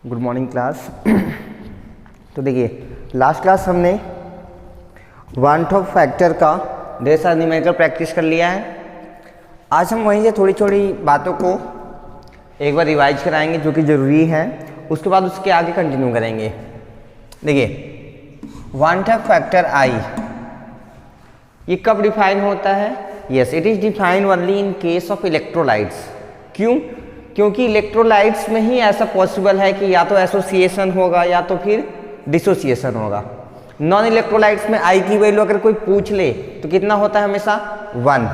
Good morning class. तो देखिए last class हमने वन टॉप फैक्टर का ढेर सारा न्यूमेरिकल प्रैक्टिस कर लिया है। आज हम वहीं से थोड़ी थोड़ी बातों को एक बार रिवाइज कराएंगे जो कि ज़रूरी है, उसके बाद उसके आगे कंटिन्यू करेंगे। देखिए वन टॉप फैक्टर आई ये कब डिफाइन होता है? Yes, it is defined only in case of electrolytes. क्यों? क्योंकि इलेक्ट्रोलाइट्स में ही ऐसा पॉसिबल है कि या तो एसोसिएशन होगा या तो फिर डिसोसिएशन होगा। नॉन इलेक्ट्रोलाइट्स में आई की वैल्यू अगर कोई पूछ ले तो कितना होता है? हमेशा 1।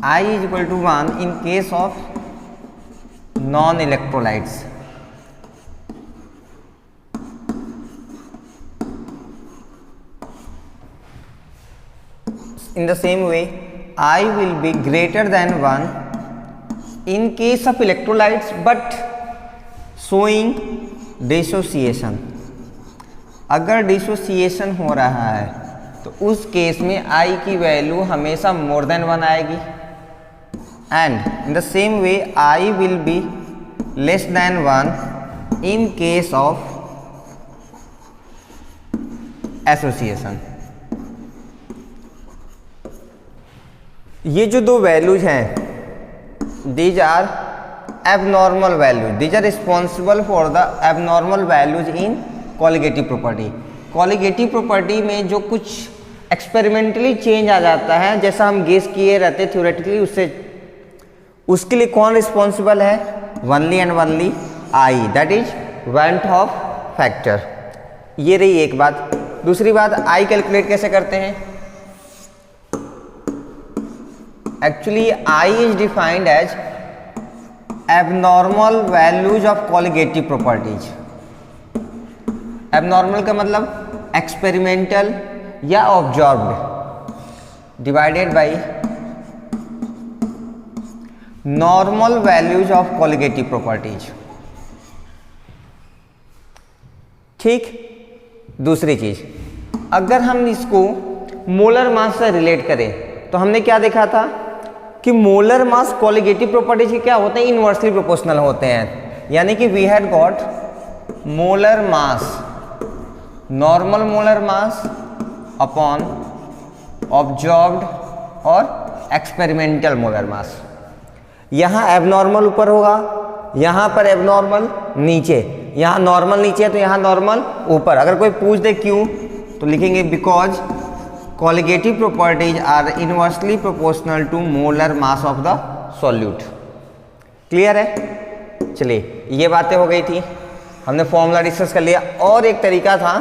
I is equal to 1 in case of non electrolytes. In the same way, I will be greater than 1 in case of electrolytes but showing dissociation। अगर डिसोसिएशन हो रहा है तो उस केस में I की वैल्यू हमेशा मोर देन 1 आएगी। And in the same way I will be less than 1 in case of association. ये जो दो वैल्यूज हैं these are abnormal values, these are responsible for the abnormal values in colligative property. Colligative property में जो कुछ experimentally change आ जाता है, जैसा हम गेस किए रहते थ्योरेटिकली, उसके लिए कौन रिस्पॉन्सिबल है? Only and only I, that is one top factor. ये रही एक बात। दूसरी बात, आई कैलकुलेट कैसे करते हैं? Actually, I is defined as abnormal values of colligative properties। abnormal का मतलब experimental या observed divided by normal values of colligative properties। ठीक। दूसरी चीज, अगर हम इसको मोलर मास से रिलेट करें तो हमने क्या देखा था कि मोलर मास कॉलिगेटिव प्रॉपर्टीज के क्या होते हैं? इनवर्सली प्रोपोर्शनल होते हैं। यानी कि we had got molar mass, normal molar mass upon observed और एक्सपेरिमेंटल मोलर मास। यहाँ एबनॉर्मल ऊपर होगा, यहाँ पर एबनॉर्मल नीचे, यहाँ नॉर्मल नीचे है तो यहाँ नॉर्मल ऊपर। अगर कोई पूछ दे क्यों तो लिखेंगे because colligative properties are inversely proportional to molar mass of the solute. Clear है? चलिए ये बातें हो गई थी, हमने फॉर्मूला डिस्कस कर लिया। और एक तरीका था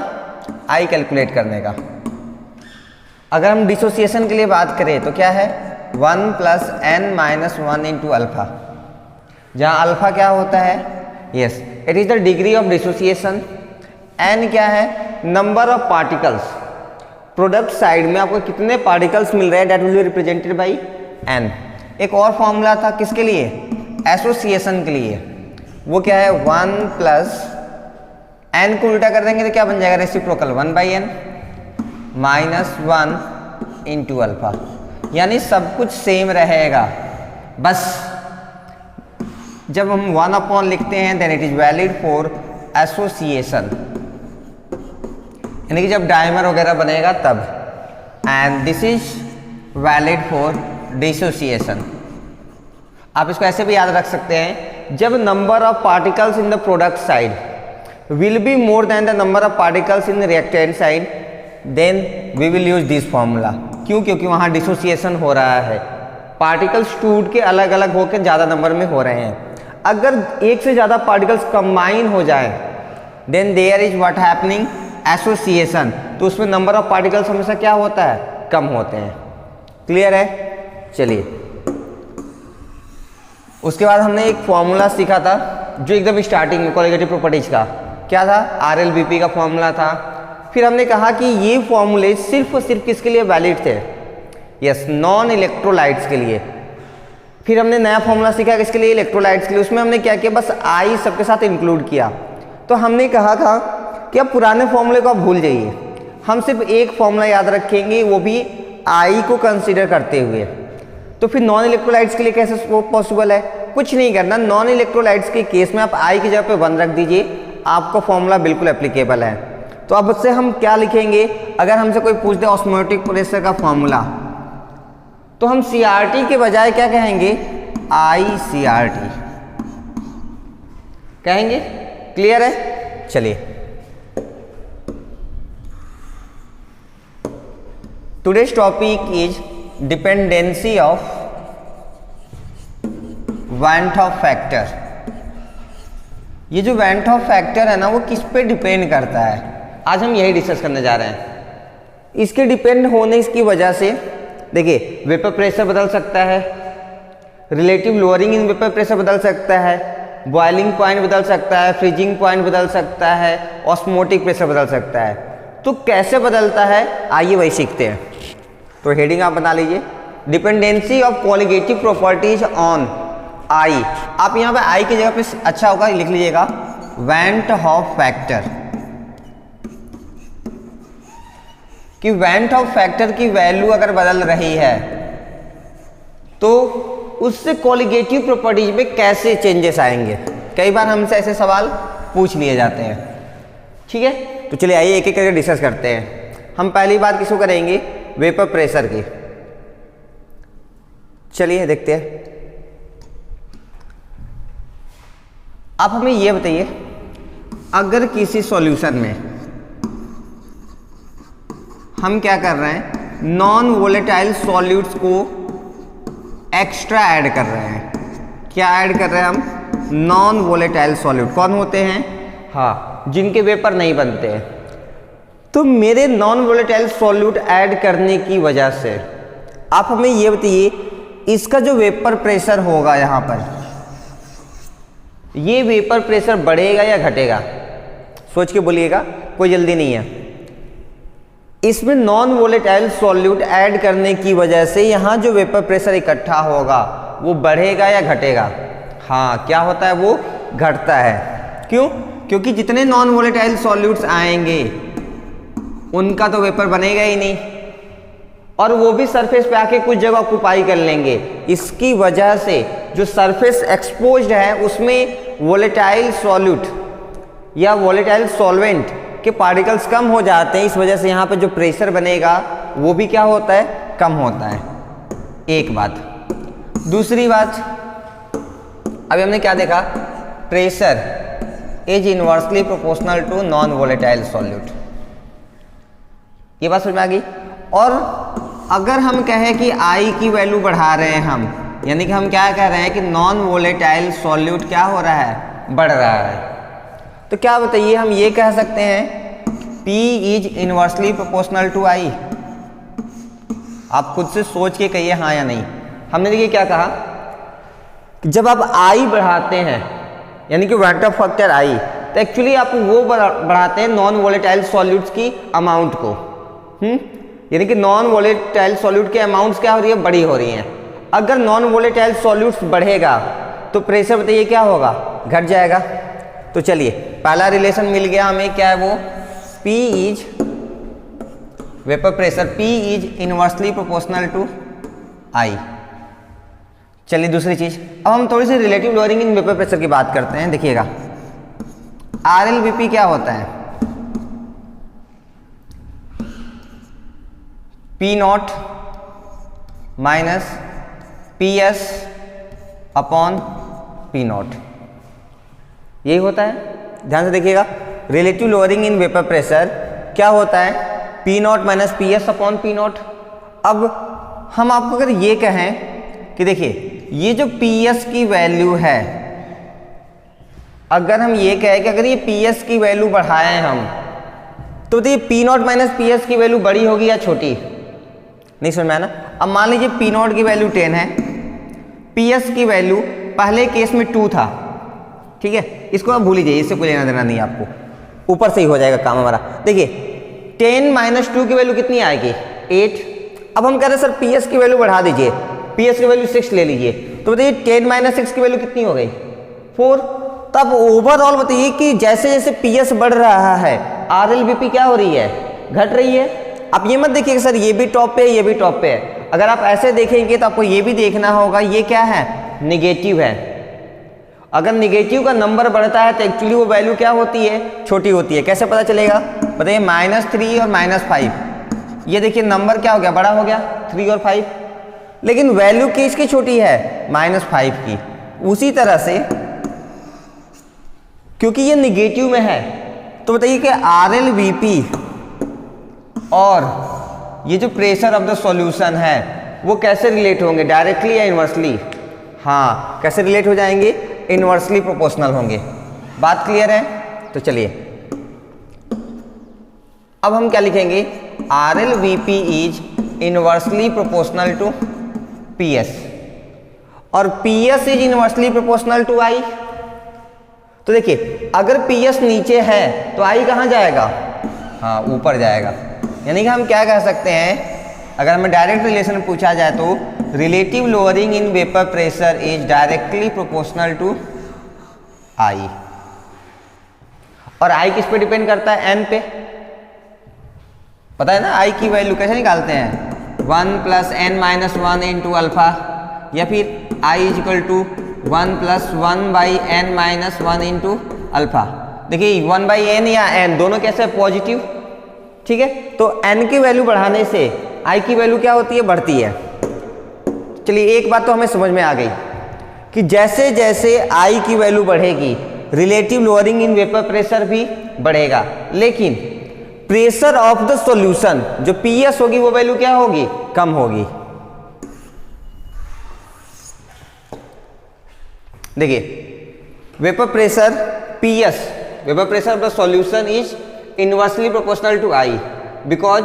आई कैलकुलेट करने का। अगर हम डिसोसिएशन के लिए बात करें तो क्या है? 1 + n - 1 इंटू अल्फा, जहाँ अल्फा क्या होता है? Yes, it is the degree of dissociation. n क्या है? Number of particles. Product side में आपको कितने पार्टिकल्स मिल रहे हैं, that will be represented by n। एक और फॉर्मूला था किसके लिए? एसोसिएशन के लिए। वो क्या है? 1 + n को उल्टा कर देंगे तो क्या बन जाएगा? Reciprocal 1/n - 1 into alpha. यानी सब कुछ सेम रहेगा, बस जब हम 1/n लिखते हैं then it is valid for association, यानी कि जब डायमर वगैरह बनेगा तब। And this is valid for dissociation. आप इसको ऐसे भी याद रख सकते हैं, जब number of particles in the product side will be more than the number of particles in the reactant side then we will use this formula. क्यों? क्योंकि वहाँ डिसोसिएशन हो रहा है, पार्टिकल्स टूट के अलग अलग होकर ज़्यादा नंबर में हो रहे हैं। अगर एक से ज़्यादा पार्टिकल्स कंबाइन हो जाए then there is what happening? Association. तो उसमें नंबर ऑफ पार्टिकल्स हमेशा क्या होता है? कम होते हैं। क्लियर है? चलिए उसके बाद हमने एक फॉर्मूला सीखा था जो एकदम स्टार्टिंग में कॉलिगेटिव प्रॉपर्टीज का क्या था? RLBP का फॉर्मूला था। फिर हमने कहा कि ये फॉर्मूले सिर्फ और सिर्फ किसके लिए वैलिड थे? यस, नॉन इलेक्ट्रोलाइट्स के लिए। फिर हमने नया फॉर्मूला सीखा किसके लिए? इलेक्ट्रोलाइट्स के लिए। उसमें हमने क्या किया? बस आई सबके साथ इंक्लूड किया। तो हमने कहा था कि अब पुराने फॉर्मूले को आप भूल जाइए, हम सिर्फ एक फॉर्मूला याद रखेंगे, वो भी आई को कंसीडर करते हुए। तो फिर नॉन इलेक्ट्रोलाइट्स के लिए कैसे पॉसिबल है? कुछ नहीं करना, नॉन इलेक्ट्रोलाइट्स के केस में आप आई की जगह पे 1 रख दीजिए, आपका फॉर्मूला बिल्कुल एप्लीकेबल है। तो अब उससे हम क्या लिखेंगे, अगर हमसे कोई पूछ दे ऑस्मोटिक प्रेशर का फॉर्मूला, तो हम CRT के बजाय क्या कहेंगे, ICRT कहेंगे। क्लियर है? चलिए, today's topic is dependency of Van 't Hoff factor। ये जो Van 't Hoff factor है ना, वो किस पे डिपेंड करता है, आज हम यही डिस्कस करने जा रहे हैं। इसके डिपेंड होने की वजह से देखिए, वेपर प्रेशर बदल सकता है, relative lowering in vapour pressure बदल सकता है, बॉइलिंग पॉइंट बदल सकता है, फ्रीजिंग पॉइंट बदल सकता है, ऑस्मोटिक प्रेशर बदल सकता है। तो कैसे बदलता है, आइए वही सीखते हैं। तो हेडिंग आप बना लीजिए, dependency of colligative properties on I. आप यहाँ पे आई की जगह पे अच्छा होगा लिख लीजिएगा Van 't Hoff फैक्टर, कि Van 't Hoff फैक्टर की वैल्यू अगर बदल रही है तो उससे कॉलिगेटिव प्रॉपर्टीज में कैसे चेंजेस आएंगे। कई बार हमसे ऐसे सवाल पूछ लिए जाते हैं, ठीक है। तो चलिए आइए एक एक करके डिस्कस करते हैं। हम पहली बात किसको करेंगे, वेपर प्रेशर की। चलिए देखते हैं। आप हमें यह बताइए, अगर किसी सॉल्यूशन में हम क्या कर रहे हैं, नॉन वोलेटाइल सॉल्यूट्स को एक्स्ट्रा ऐड कर रहे हैं। क्या ऐड कर रहे हैं हम, नॉन वोलेटाइल सॉल्यूट। कौन होते हैं, हाँ, जिनके वेपर नहीं बनते हैं। तो मेरे नॉन वोलेटाइल सॉल्यूट ऐड करने की वजह से आप हमें ये बताइए, इसका जो वेपर प्रेशर होगा यहाँ पर, ये वेपर प्रेशर बढ़ेगा या घटेगा, सोच के बोलिएगा, कोई जल्दी नहीं है। इसमें नॉन वोलेटाइल सॉल्यूट ऐड करने की वजह से यहाँ जो वेपर प्रेशर इकट्ठा होगा वो बढ़ेगा या घटेगा, हाँ, क्या होता है, वो घटता है। क्यों, क्योंकि जितने नॉन वोलेटाइल सॉल्यूट्स आएंगे उनका तो वेपर बनेगा ही नहीं, और वो भी सरफेस पे आके कुछ जगह ऑक्युपाई कर लेंगे। इसकी वजह से जो सरफेस एक्सपोज्ड है उसमें वोलेटाइल सॉल्यूट या वोलेटाइल सॉल्वेंट के पार्टिकल्स कम हो जाते हैं। इस वजह से यहाँ पे जो प्रेशर बनेगा वो भी क्या होता है, कम होता है। एक बात। दूसरी बात, अभी हमने क्या देखा, pressure is inversely proportional to non volatile solute. ये बात समझ में आ गई। और अगर हम कहें कि आई की वैल्यू बढ़ा रहे हैं हम, यानी कि हम क्या कह रहे हैं कि नॉन वोलेटाइल सॉल्यूट क्या हो रहा है, बढ़ रहा है, तो क्या बताइए, हम ये कह सकते हैं P is inversely proportional to I। आप खुद से सोच के कहिए हाँ या नहीं। हमने देखिए क्या कहा कि जब आप I बढ़ाते हैं, यानी कि Van 't Hoff factor I, तो एक्चुअली आप वो बढ़ाते हैं नॉन वोलेटाइल सॉल्यूट्स की अमाउंट को। यानी कि नॉन वोलेटाइल सॉल्यूट के अमाउंट्स क्या हो रही है, बड़ी हो रही हैं। अगर नॉन वोलेटाइल सॉल्यूट्स बढ़ेगा तो प्रेशर बताइए क्या होगा, घट जाएगा। तो चलिए पहला रिलेशन मिल गया हमें, क्या है वो, P is vapour pressure, P is inversely proportional to I। चलिए दूसरी चीज, अब हम थोड़ी सी relative lowering in vapour pressure की बात करते हैं। देखिएगा RLVP क्या होता है, P0 minus PS upon P0, यही होता है। ध्यान से देखिएगा, relative lowering in vapour pressure क्या होता है, P0 minus PS upon P0। अब हम आपको अगर ये कहें कि देखिए ये जो PS की वैल्यू है, अगर हम ये कहें कि अगर ये PS की वैल्यू बढ़ाएं हम, तो ये P0 माइनस PS की वैल्यू बड़ी होगी या छोटी, नहीं समझ में आया ना। अब मान लीजिए P0 की वैल्यू 10 है, PS की वैल्यू पहले केस में 2 था, ठीक है, इसको आप भूल लीजिए, इससे कोई लेना देना नहीं है आपको, ऊपर से ही हो जाएगा काम हमारा। देखिए 10 माइनस 2 की वैल्यू कितनी आएगी, 8। अब हम कह रहे हैं सर PS की वैल्यू बढ़ा दीजिए, PS की वैल्यू 6 ले लीजिए, तो बताइए 10 माइनस 6 की वैल्यू कितनी हो गई, 4। तब ओवरऑल बताइए कि जैसे जैसे PS बढ़ रहा है RLVP क्या हो रही है, घट रही है। आप ये मत देखिए सर ये भी टॉप पे है, ये भी टॉप पे है। अगर आप ऐसे देखेंगे तो आपको ये भी देखना होगा ये क्या है, निगेटिव है, अगर निगेटिव का नंबर बढ़ता है तो एक्चुअली वो वैल्यू क्या होती है, छोटी होती है। कैसे पता चलेगा बताइए, -3 और -5, ये देखिए नंबर क्या हो गया, बड़ा हो गया 3 और 5, लेकिन वैल्यू किसकी छोटी है, -5 की। उसी तरह से क्योंकि ये निगेटिव में है तो बताइए कि RLVP और ये जो प्रेशर ऑफ द सॉल्यूशन है वो कैसे रिलेट होंगे, डायरेक्टली या इनवर्सली? हाँ, कैसे रिलेट हो जाएंगे, इनवर्सली प्रोपोर्शनल होंगे। बात क्लियर है? तो चलिए अब हम क्या लिखेंगे, RLVP is inversely proportional to PS और PS is inversely proportional to I। तो देखिए अगर PS नीचे है तो I कहाँ जाएगा, हाँ ऊपर जाएगा। यानी कि हम क्या कह सकते हैं, अगर हमें डायरेक्ट रिलेशन पूछा जाए तो relative lowering in vapour pressure is directly proportional to I। और I किस पे डिपेंड करता है, N पे। पता है ना I की वैल्यू कैसे निकालते हैं, 1 + n-1 इंटू अल्फा, या फिर I = 1 + 1/n-1 इंटू अल्फा। देखिए 1/n या n दोनों कैसे पॉजिटिव, ठीक है। तो n की वैल्यू बढ़ाने से I की वैल्यू क्या होती है, बढ़ती है। चलिए एक बात तो हमें समझ में आ गई कि जैसे जैसे I की वैल्यू बढ़ेगी relative lowering in vapour pressure भी बढ़ेगा, लेकिन प्रेशर ऑफ द सॉल्यूशन जो PS होगी वो वैल्यू क्या होगी, कम होगी। देखिए vapour pressure PS, vapour pressure of the solution is inversely proportional to I because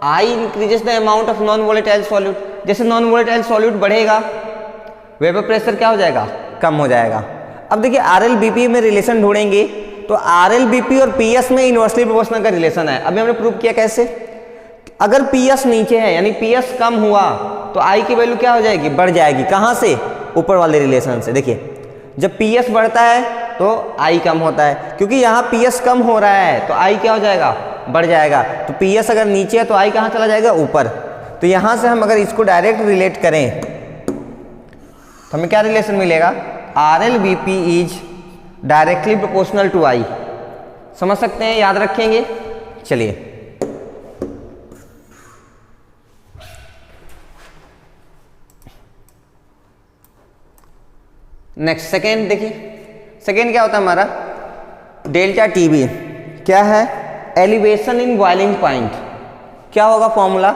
I increases the amount of non volatile solute. जैसे नॉन वोलेटाइल सॉल्यूट बढ़ेगा वेपर प्रेशर क्या हो जाएगा, कम हो जाएगा। अब देखिए RLVP में रिलेशन ढूंढेंगे तो RLVP और PS में इनवर्सली प्रोपोर्शनल का रिलेशन है। अभी हमने प्रूव किया कैसे, अगर PS नीचे है यानी PS कम हुआ तो I की वैल्यू क्या हो जाएगी, बढ़ जाएगी। कहाँ से, ऊपर वाले रिलेशन से। देखिए जब PS बढ़ता है तो I कम होता है, क्योंकि यहाँ PS कम हो रहा है तो I क्या हो जाएगा, बढ़ जाएगा। तो PS अगर नीचे है तो I कहाँ चला जाएगा, ऊपर। तो यहाँ से हम अगर इसको डायरेक्ट रिलेट करें तो हमें क्या रिलेशन मिलेगा, RLVP is directly proportional to I। समझ सकते हैं, याद रखेंगे। चलिए नेक्स्ट सेकेंड देखिए, सेकेंड क्या होता है हमारा, डेल्टा TB क्या है, एलिवेशन इन बॉइलिंग पॉइंट। क्या होगा formula,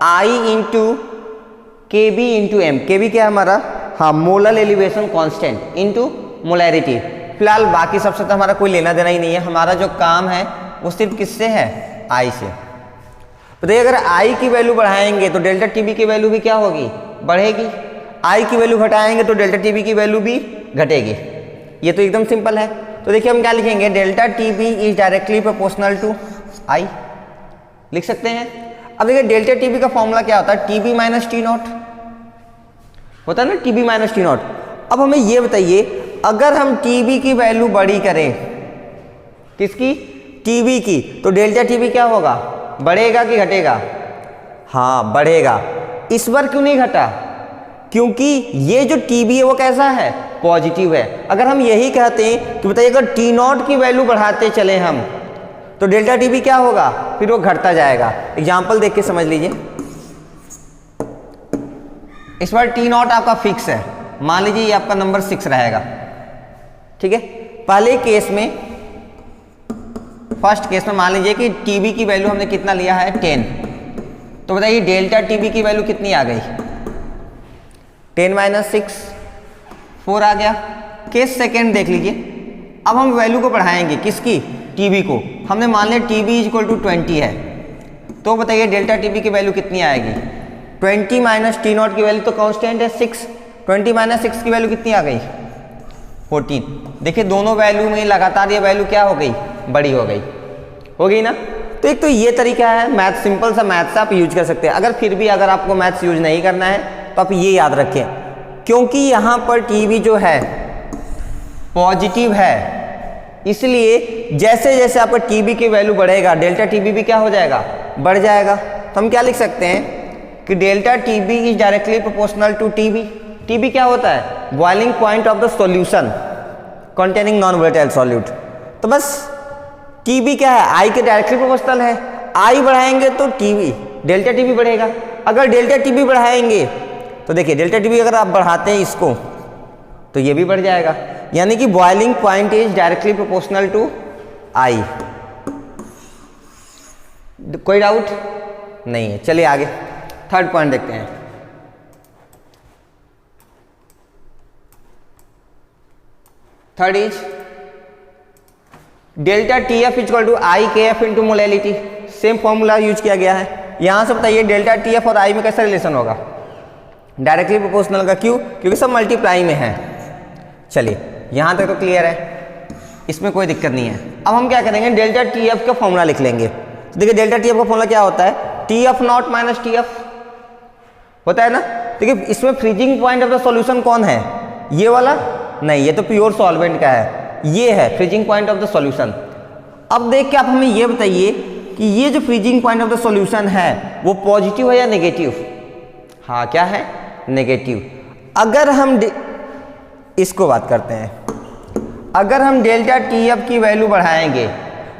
I into KB into M। KB क्या है हमारा, हाँ molar elevation constant into molarity. फिलहाल बाकी सबसे तो हमारा कोई लेना देना ही नहीं है, हमारा जो काम है वो सिर्फ किससे है, I से। बताइए अगर I की वैल्यू बढ़ाएंगे तो डेल्टा TB की वैल्यू भी क्या होगी, बढ़ेगी। I की वैल्यू घटाएंगे तो डेल्टा TB की वैल्यू भी घटेगी। ये तो एकदम सिंपल है। तो देखिए हम क्या लिखेंगे, delta TB is directly proportional to I लिख सकते हैं। अब देखिए डेल्टा TB का फॉर्मूला क्या होता है, TB - T0 होता है ना, TB - T0। अब हमें ये बताइए अगर हम TB की वैल्यू बड़ी करें, किसकी, TB की, तो डेल्टा TB क्या होगा, बढ़ेगा कि घटेगा, हाँ बढ़ेगा। इस बार क्यों नहीं घटा, क्योंकि ये जो TB है वो कैसा है, पॉजिटिव है। अगर हम यही कहते हैं कि बताइए अगर T0 की वैल्यू बढ़ाते चले हम तो डेल्टा TB क्या होगा, फिर वो घटता जाएगा। एग्जाम्पल देख के समझ लीजिए। इस बार T0 आपका फिक्स है, मान लीजिए ये आपका नंबर 6 रहेगा, ठीक है। पहले केस में, फर्स्ट केस में मान लीजिए कि TB की वैल्यू हमने कितना लिया है, 10। तो बताइए डेल्टा TB की वैल्यू कितनी आ गई, 10 - 6 4 आ गया। केस सेकेंड देख लीजिए। अब हम वैल्यू को बढ़ाएंगे, किसकी, TB को। हमने मान लिया TB = 20 है, तो बताइए डेल्टा TB की वैल्यू कितनी आएगी, 20 - T0 की वैल्यू तो कांस्टेंट है 6, 20 - 6 की वैल्यू कितनी आ गई, 14। देखिए दोनों वैल्यू में लगातार ये वैल्यू क्या हो गई, बड़ी हो गई ना। तो एक तो ये तरीका है मैथ, सिंपल सा मैथ्स आप यूज कर सकते हैं। अगर फिर भी अगर आपको मैथ्स यूज नहीं करना है तो आप ये याद रखें, क्योंकि यहाँ पर TB जो है पॉजिटिव है, इसलिए जैसे जैसे आपका TB की वैल्यू बढ़ेगा डेल्टा TB भी क्या हो जाएगा, बढ़ जाएगा। तो हम क्या लिख सकते हैं कि delta TB is directly proportional to TB। TB क्या होता है? Boiling point of the solution containing non volatile solute. तो बस TB क्या है? I के डायरेक्टली प्रोपोर्शनल है। I बढ़ाएंगे तो TB डेल्टा TB बढ़ेगा। अगर डेल्टा TB बढ़ाएंगे तो देखिए डेल्टा TB अगर आप बढ़ाते हैं इसको तो ये भी बढ़ जाएगा, यानी कि boiling point is directly proportional to I। कोई डाउट नहीं है? चलिए आगे थर्ड पॉइंट देखते हैं। Third is delta TF equal to I K F into molality. Same formula use किया गया है। यहां से बताइए डेल्टा TF और I में कैसा रिलेशन होगा? डायरेक्टली प्रोपोर्शनल का। क्यों? क्योंकि सब मल्टीप्लाई में है। चलिए यहां तक तो क्लियर है, इसमें कोई दिक्कत नहीं है। अब हम क्या करेंगे? डेल्टा TF का फॉर्मूला लिख लेंगे। तो देखिए डेल्टा TF का फॉर्मूला क्या होता है? TF नॉट माइनस TF होता है ना। देखिए इसमें freezing point of the solution कौन है? ये वाला नहीं, ये तो प्योर सॉल्वेंट का है। ये है freezing point of the solution. अब देख के आप हमें ये बताइए कि ये जो freezing point of the solution है वो पॉजिटिव है या नेगेटिव? हाँ क्या है? नेगेटिव। अगर हम इसको बात करते हैं, अगर हम डेल्टा TF की वैल्यू बढ़ाएंगे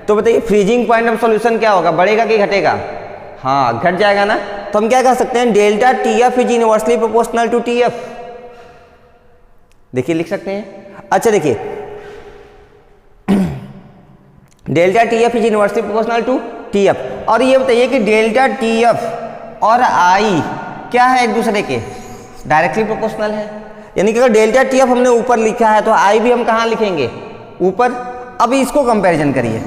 तो बताइए फ्रीजिंग पॉइंट ऑफ सॉल्यूशन क्या होगा? बढ़ेगा कि घटेगा? हाँ घट जाएगा ना। तो हम क्या कह सकते हैं? Delta TF is inversely proportional to TF। देखिए लिख सकते हैं। अच्छा देखिए delta TF is inversely proportional to TF। और ये बताइए कि डेल्टा TF और I क्या है? एक दूसरे के डायरेक्टली प्रोपोर्शनल है। यानी कि अगर डेल्टा TF हमने ऊपर लिखा है तो I भी हम कहाँ लिखेंगे? ऊपर। अभी इसको कंपैरिजन करिए।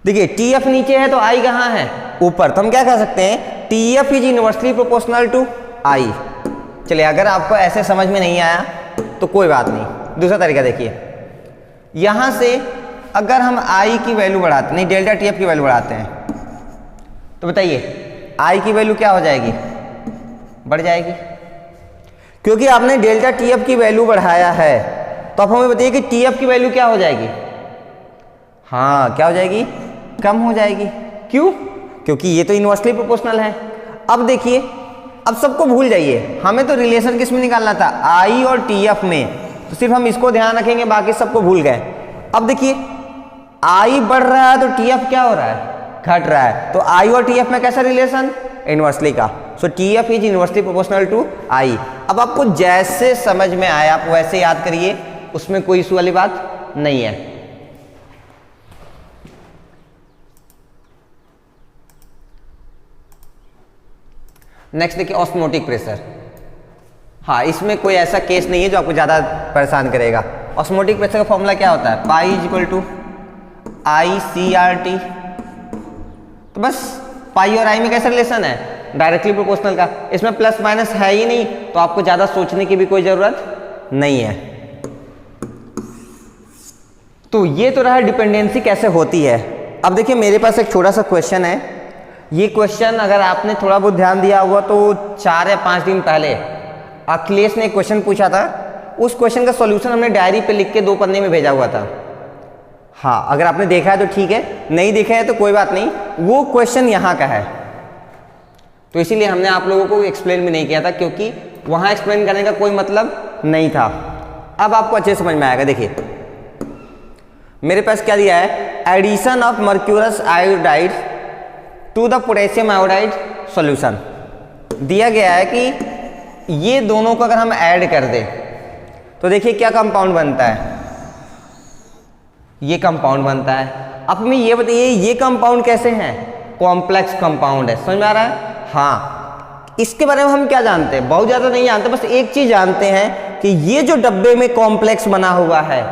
देखिए TF नीचे है तो I कहाँ है? ऊपर। तो हम क्या कह सकते हैं? TF is inversely proportional to I। चलिए अगर आपको ऐसे समझ में नहीं आया तो कोई बात नहीं, दूसरा तरीका देखिए। यहां से अगर हम I की वैल्यू बढ़ाते नहीं डेल्टा TF की वैल्यू बढ़ाते हैं तो बताइए I की वैल्यू क्या हो जाएगी? बढ़ जाएगी। क्योंकि आपने डेल्टा TF की वैल्यू बढ़ाया है तो आप हमें बताइए कि TF की वैल्यू क्या हो जाएगी? हाँ क्या हो जाएगी? कम हो जाएगी। क्यों? क्योंकि ये तो इनवर्सली प्रोपोर्शनल है। अब देखिए, अब सबको भूल जाइए, हमें तो रिलेशन किस में निकालना था? I और TF में। तो सिर्फ हम इसको ध्यान रखेंगे, बाकी सबको भूल गए। अब देखिए I बढ़ रहा है तो TF क्या हो रहा है? घट रहा है। तो I और TF में कैसा रिलेशन? इनवर्सली का। So TF is inversely proportional to I। अब आपको जैसे समझ में आया आप वैसे याद करिए, उसमें कोई इशू वाली बात नहीं है। नेक्स्ट देखिए ऑस्मोटिक प्रेशर। हाँ इसमें कोई ऐसा केस नहीं है जो आपको ज़्यादा परेशान करेगा। ऑस्मोटिक प्रेशर का फॉर्मूला क्या होता है? Pi is equal to ICRT। तो बस पाई और I में कैसा रिलेशन है? डायरेक्टली प्रोपोर्शनल का। इसमें प्लस माइनस है ही नहीं तो आपको ज़्यादा सोचने की भी कोई ज़रूरत नहीं है। तो ये तो रहा डिपेंडेंसी कैसे होती है। अब देखिए मेरे पास एक छोटा सा क्वेश्चन है। ये क्वेश्चन अगर आपने थोड़ा बहुत ध्यान दिया हुआ तो 4 या 5 दिन पहले अखिलेश ने एक क्वेश्चन पूछा था। उस क्वेश्चन का सॉल्यूशन हमने डायरी पे लिख के 2 पन्ने में भेजा हुआ था। हाँ अगर आपने देखा है तो ठीक है, नहीं देखा है तो कोई बात नहीं। वो क्वेश्चन यहाँ का है तो इसीलिए हमने आप लोगों को एक्सप्लेन भी नहीं किया था, क्योंकि वहाँ एक्सप्लेन करने का कोई मतलब नहीं था। अब आपको अच्छे समझ में आएगा। देखिए मेरे पास क्या दिया है? Addition of mercurous iodide to the potassium iodide solution दिया गया है कि ये दोनों को अगर हम ऐड कर दें तो देखिए क्या कंपाउंड बनता है? ये कंपाउंड बनता है। अब हमें ये बताइए ये कंपाउंड कैसे हैं? कॉम्प्लेक्स कंपाउंड है। समझ में आ रहा है? हाँ इसके बारे में हम क्या जानते हैं? बहुत ज़्यादा नहीं जानते, बस एक चीज़ जानते हैं कि ये जो डब्बे में कॉम्प्लेक्स बना हुआ है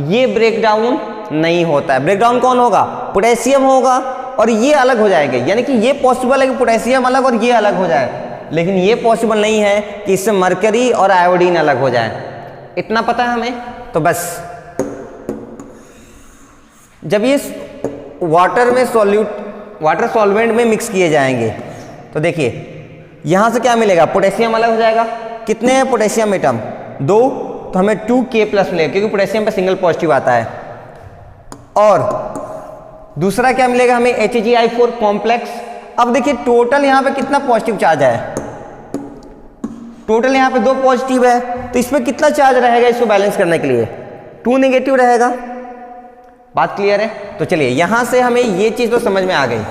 ये ब्रेक डाउन नहीं होता है। ब्रेक डाउन कौन होगा? पोटेशियम होगा और ये अलग हो जाएंगे। यानी कि ये पॉसिबल है कि पोटेशियम अलग और ये अलग हो जाए, लेकिन ये पॉसिबल नहीं है कि इससे मरकरी और आयोडीन अलग हो जाए। इतना पता है हमें। तो बस जब ये वाटर सॉल्वेंट में मिक्स किए जाएंगे तो देखिए यहां से क्या मिलेगा? पोटेशियम अलग हो जाएगा। कितने हैं पोटेशियम एटम? 2। तो हमें 2K+ मिलेगा क्योंकि पोटेशियम पे सिंगल पॉजिटिव आता है। और दूसरा क्या मिलेगा हमें? HgI4 complex. अब देखिए टोटल यहां पे कितना पॉजिटिव चार्ज है? टोटल यहाँ पे 2 पॉजिटिव है, तो इसमें कितना चार्ज रहेगा इसको बैलेंस करने के लिए? 2 नेगेटिव रहेगा। बात क्लियर है? तो चलिए यहाँ से हमें ये चीज़ तो समझ में आ गई।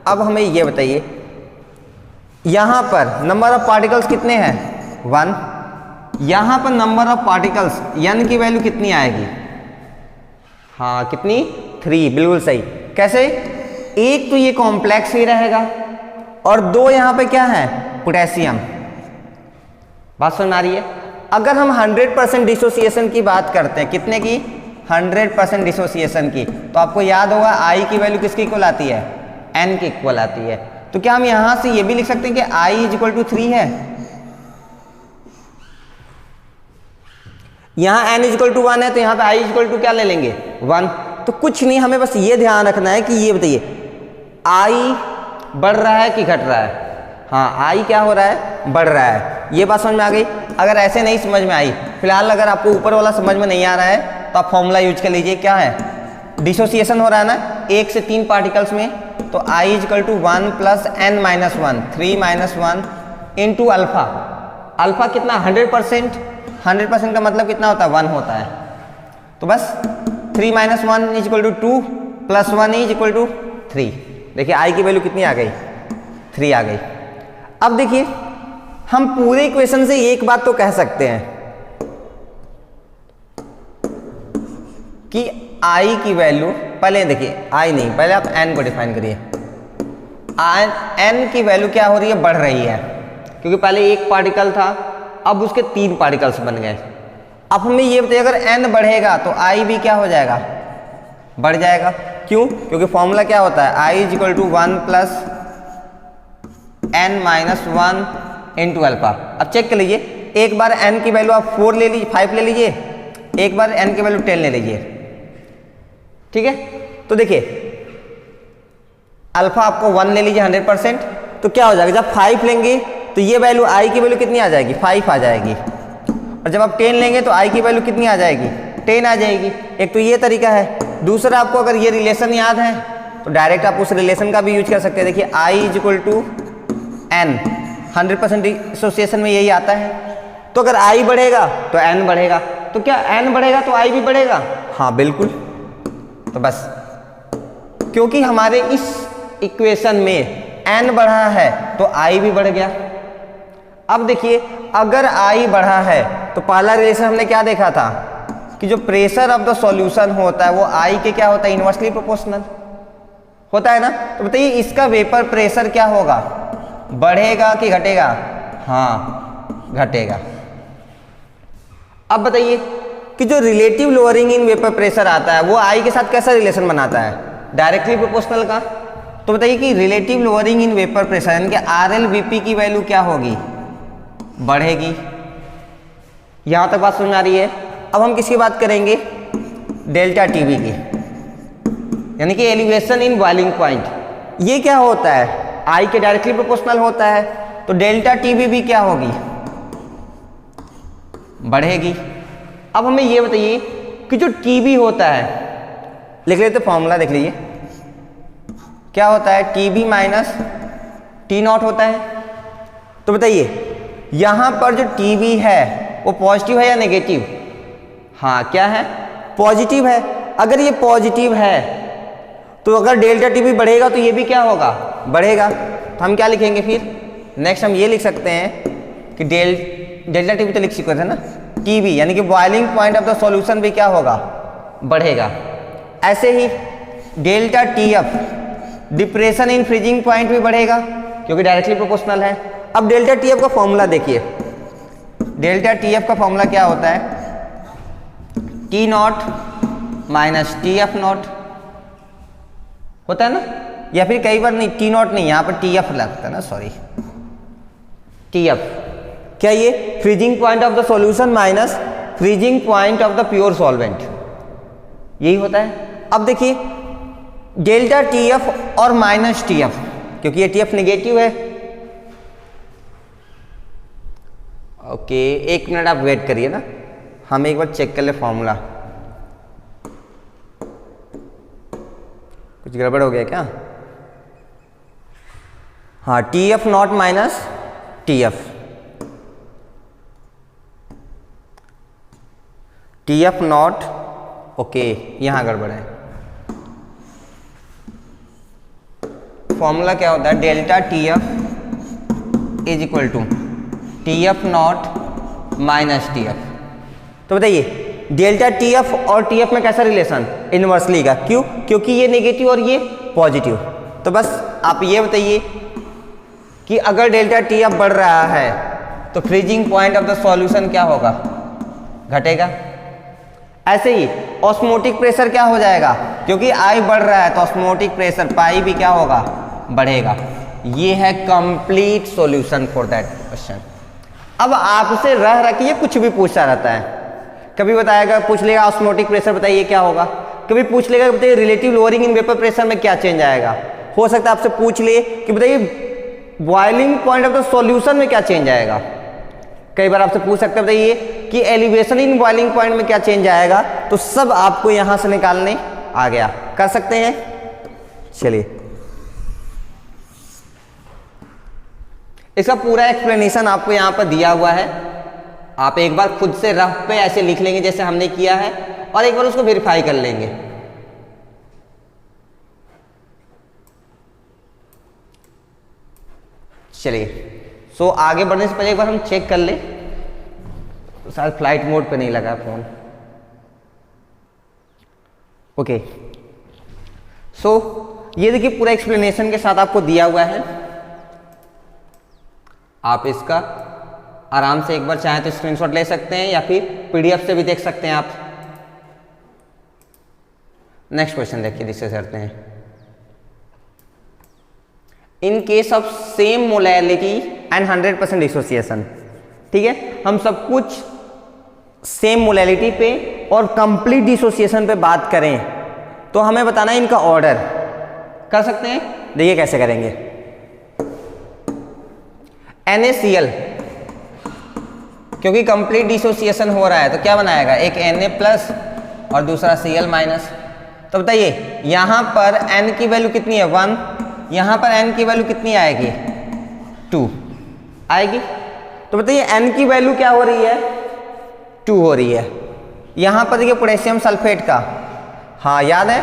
अब हमें ये बताइए, यहाँ पर नंबर ऑफ पार्टिकल्स कितने हैं? 1। यहाँ पर नंबर ऑफ पार्टिकल्स n की वैल्यू कितनी आएगी? हाँ कितनी? 3, बिल्कुल सही। कैसे? एक तो ये कॉम्प्लेक्स ही रहेगा और 2 यहाँ पे क्या है? पोटेशियम। बात सुन आ रही है? अगर हम 100% डिसोसिएशन की बात करते हैं, कितने की? 100% डिसोसिएशन की, तो आपको याद होगा I की वैल्यू किसकी इक्वल आती है? N की इक्वल आती है। तो क्या हम यहां से ये भी लिख सकते हैं कि I = 3 है? यहां n = 1 है, तो यहां पे I = क्या ले लेंगे? 1। तो कुछ नहीं, हमें बस ये ध्यान रखना है कि ये बताइए I बढ़ रहा है कि घट रहा है? हाँ I क्या हो रहा है? बढ़ रहा है। ये बात समझ में आ गई? अगर ऐसे नहीं समझ में आई, फिलहाल अगर आपको ऊपर वाला समझ में नहीं आ रहा है तो आप फॉर्मूला यूज कर लीजिए। क्या है? डिसोसिएशन हो रहा है ना 1 से 3 पार्टिकल्स में, तो I = 1 + n - 1, 3 - 1 into alpha. Alpha कितना? 100%। 100% का मतलब कितना होता है? 1 होता है। तो बस 3 - 1 = 2 + 1 = 3। देखिए I की वैल्यू कितनी आ गई? 3 आ गई। अब देखिए हम पूरे इक्वेशन से एक बात तो कह सकते हैं कि I की वैल्यू, पहले देखिए I नहीं, पहले आप n को डिफाइन करिए। n की वैल्यू क्या हो रही है? बढ़ रही है, क्योंकि पहले एक पार्टिकल था, अब उसके 3 पार्टिकल्स बन गए। अब हमें ये बताइए अगर n बढ़ेगा तो I भी क्या हो जाएगा? बढ़ जाएगा। क्यों? क्योंकि फॉर्मूला क्या होता है? I = 1 + n - 1 into alpha. अब चेक कर लीजिए, एक बार n की वैल्यू आप 4 ले लीजिए, 5 ले लीजिए, एक बार n की वैल्यू 10 ले लीजिए, ठीक है? तो देखिए अल्फा आपको 1 ले लीजिए 100%, तो क्या हो जाएगा? जब 5 लेंगे तो ये वैल्यू I की वैल्यू कितनी आ जाएगी? 5 आ जाएगी। और जब आप 10 लेंगे तो I की वैल्यू कितनी आ जाएगी? 10 आ जाएगी। एक तो ये तरीका है। दूसरा, आपको अगर ये रिलेशन याद है तो डायरेक्ट आप उस रिलेशन का भी यूज कर सकते हैं। देखिए I = n, 100% डिसोसिएशन में यही आता है। तो अगर I बढ़ेगा तो n बढ़ेगा, तो क्या n बढ़ेगा तो I भी बढ़ेगा? हाँ बिल्कुल। तो बस क्योंकि हमारे इस इक्वेशन में n बढ़ा है तो I भी बढ़ गया। अब देखिए अगर I बढ़ा है तो पहला रिलेशन हमने क्या देखा था कि जो प्रेशर ऑफ द सॉल्यूशन होता है वो I के क्या होता है? इनवर्सली प्रोपोर्शनल होता है ना। तो बताइए इसका वेपर प्रेशर क्या होगा? बढ़ेगा कि घटेगा? हाँ घटेगा। अब बताइए कि जो relative lowering in vapour pressure आता है वो I के साथ कैसा रिलेशन बनाता है? डायरेक्टली प्रोपोर्शनल का। तो बताइए कि relative lowering in vapour pressure यानी कि RLVP की वैल्यू क्या होगी? बढ़ेगी। यहां तक बात समझ में आ रही है? अब हम किसकी बात करेंगे? डेल्टा टीवी की, यानी कि एलिवेशन इन बॉइलिंग पॉइंट। ये क्या होता है? I के डायरेक्टली प्रोपोर्शनल होता है। तो डेल्टा टीवी भी क्या होगी? बढ़ेगी। अब हमें ये बताइए कि जो टीबी होता है, लिख लेते फॉर्मूला देख लीजिए, क्या होता है? टीबी माइनस T0 होता है। तो बताइए यहां पर जो टीबी है वो पॉजिटिव है या नेगेटिव? हाँ क्या है? पॉजिटिव है। अगर ये पॉजिटिव है तो अगर डेल्टा टीबी बढ़ेगा तो ये भी क्या होगा? बढ़ेगा। तो हम क्या लिखेंगे फिर? नेक्स्ट हम ये लिख सकते हैं कि डेल्टा टीबी तो लिख चुके थे ना, टीबी यानी कि boiling point of the solution भी क्या होगा? बढ़ेगा। ऐसे ही delta TF depression in freezing point भी बढ़ेगा क्योंकि डायरेक्टली प्रोपोर्शनल है। अब डेल्टा TF का फॉर्मूला देखिए, डेल्टा TF का फॉर्मूला क्या होता है? T0 माइनस TF0 होता है ना, या फिर कई बार नहीं T0 नहीं, यहाँ पर TF लगता है ना, सॉरी TF। क्या ये? Freezing point of the solution minus freezing point of the pure solvent, यही होता है। अब देखिए डेल्टा TF और माइनस TF, क्योंकि ये TF नेगेटिव है। ओके एक मिनट आप वेट करिए ना, हम एक बार चेक कर ले फॉर्मूला। कुछ गड़बड़ हो गया क्या? हाँ TF0 minus TF, T F naught, okay यहाँ गड़बड़ है, फॉर्मूला क्या होता है, delta T F is equal to T F naught minus T F. तो बताइए डेल्टा टी एफ और टी एफ में कैसा रिलेशन, इनवर्सली का, क्यों, क्योंकि ये नेगेटिव और ये पॉजिटिव। तो बस आप ये बताइए कि अगर डेल्टा टी एफ बढ़ रहा है तो freezing point of the solution क्या होगा, घटेगा। ऐसे ही ऑस्मोटिक प्रेशर क्या हो जाएगा, क्योंकि आई बढ़ रहा है तो ऑस्मोटिक प्रेशर पाई भी क्या होगा, बढ़ेगा। ये है complete solution for that question. अब आपसे रह के ये कुछ भी पूछता रहता है, कभी बताएगा, पूछ लेगा ऑस्मोटिक प्रेशर बताइए क्या होगा, कभी पूछ लेगा बताइए relative lowering in vapour pressure में क्या चेंज आएगा, हो सकता है आपसे पूछ ले कि बताइए boiling point of the solution में क्या चेंज आएगा। कई बार आपसे पूछ सकते हैं बताइए कि एलिवेशन इन बॉइलिंग पॉइंट में क्या चेंज आएगा। तो सब आपको यहां से निकालने आ गया, कर सकते हैं। चलिए इसका पूरा एक्सप्लेनेशन आपको यहां पर दिया हुआ है, आप एक बार खुद से रफ पे ऐसे लिख लेंगे जैसे हमने किया है, और एक बार उसको वेरीफाई कर लेंगे। चलिए सो आगे बढ़ने से पहले एक बार हम चेक कर ले, तो शायद फ्लाइट मोड पे नहीं लगा फोन। ओके सो ये देखिए पूरा एक्सप्लेनेशन के साथ आपको दिया हुआ है, आप इसका आराम से एक बार चाहें तो स्क्रीनशॉट ले सकते हैं या फिर पीडीएफ से भी देख सकते हैं आप। नेक्स्ट क्वेश्चन देखिए, डिस्कस करते हैं। इन case of same molality and 100% dissociation, ठीक है, हम सब कुछ सेम मोलैलिटी पे और कंप्लीट डिसोसिएशन पे बात करें तो हमें बताना है इनका ऑर्डर। कर सकते हैं, देखिए कैसे करेंगे। NaCl, क्योंकि कंप्लीट डिसोसिएशन हो रहा है तो क्या बनाएगा, एक Na प्लस और दूसरा Cl माइनस। तो बताइए यहां पर N की वैल्यू कितनी है, 1, यहां पर N की वैल्यू कितनी आएगी, 2 आएगी। तो बताइए N की वैल्यू क्या हो रही है, 2 हो रही है। यहां पर देखिए पोटेशियम सल्फेट का, हाँ याद है,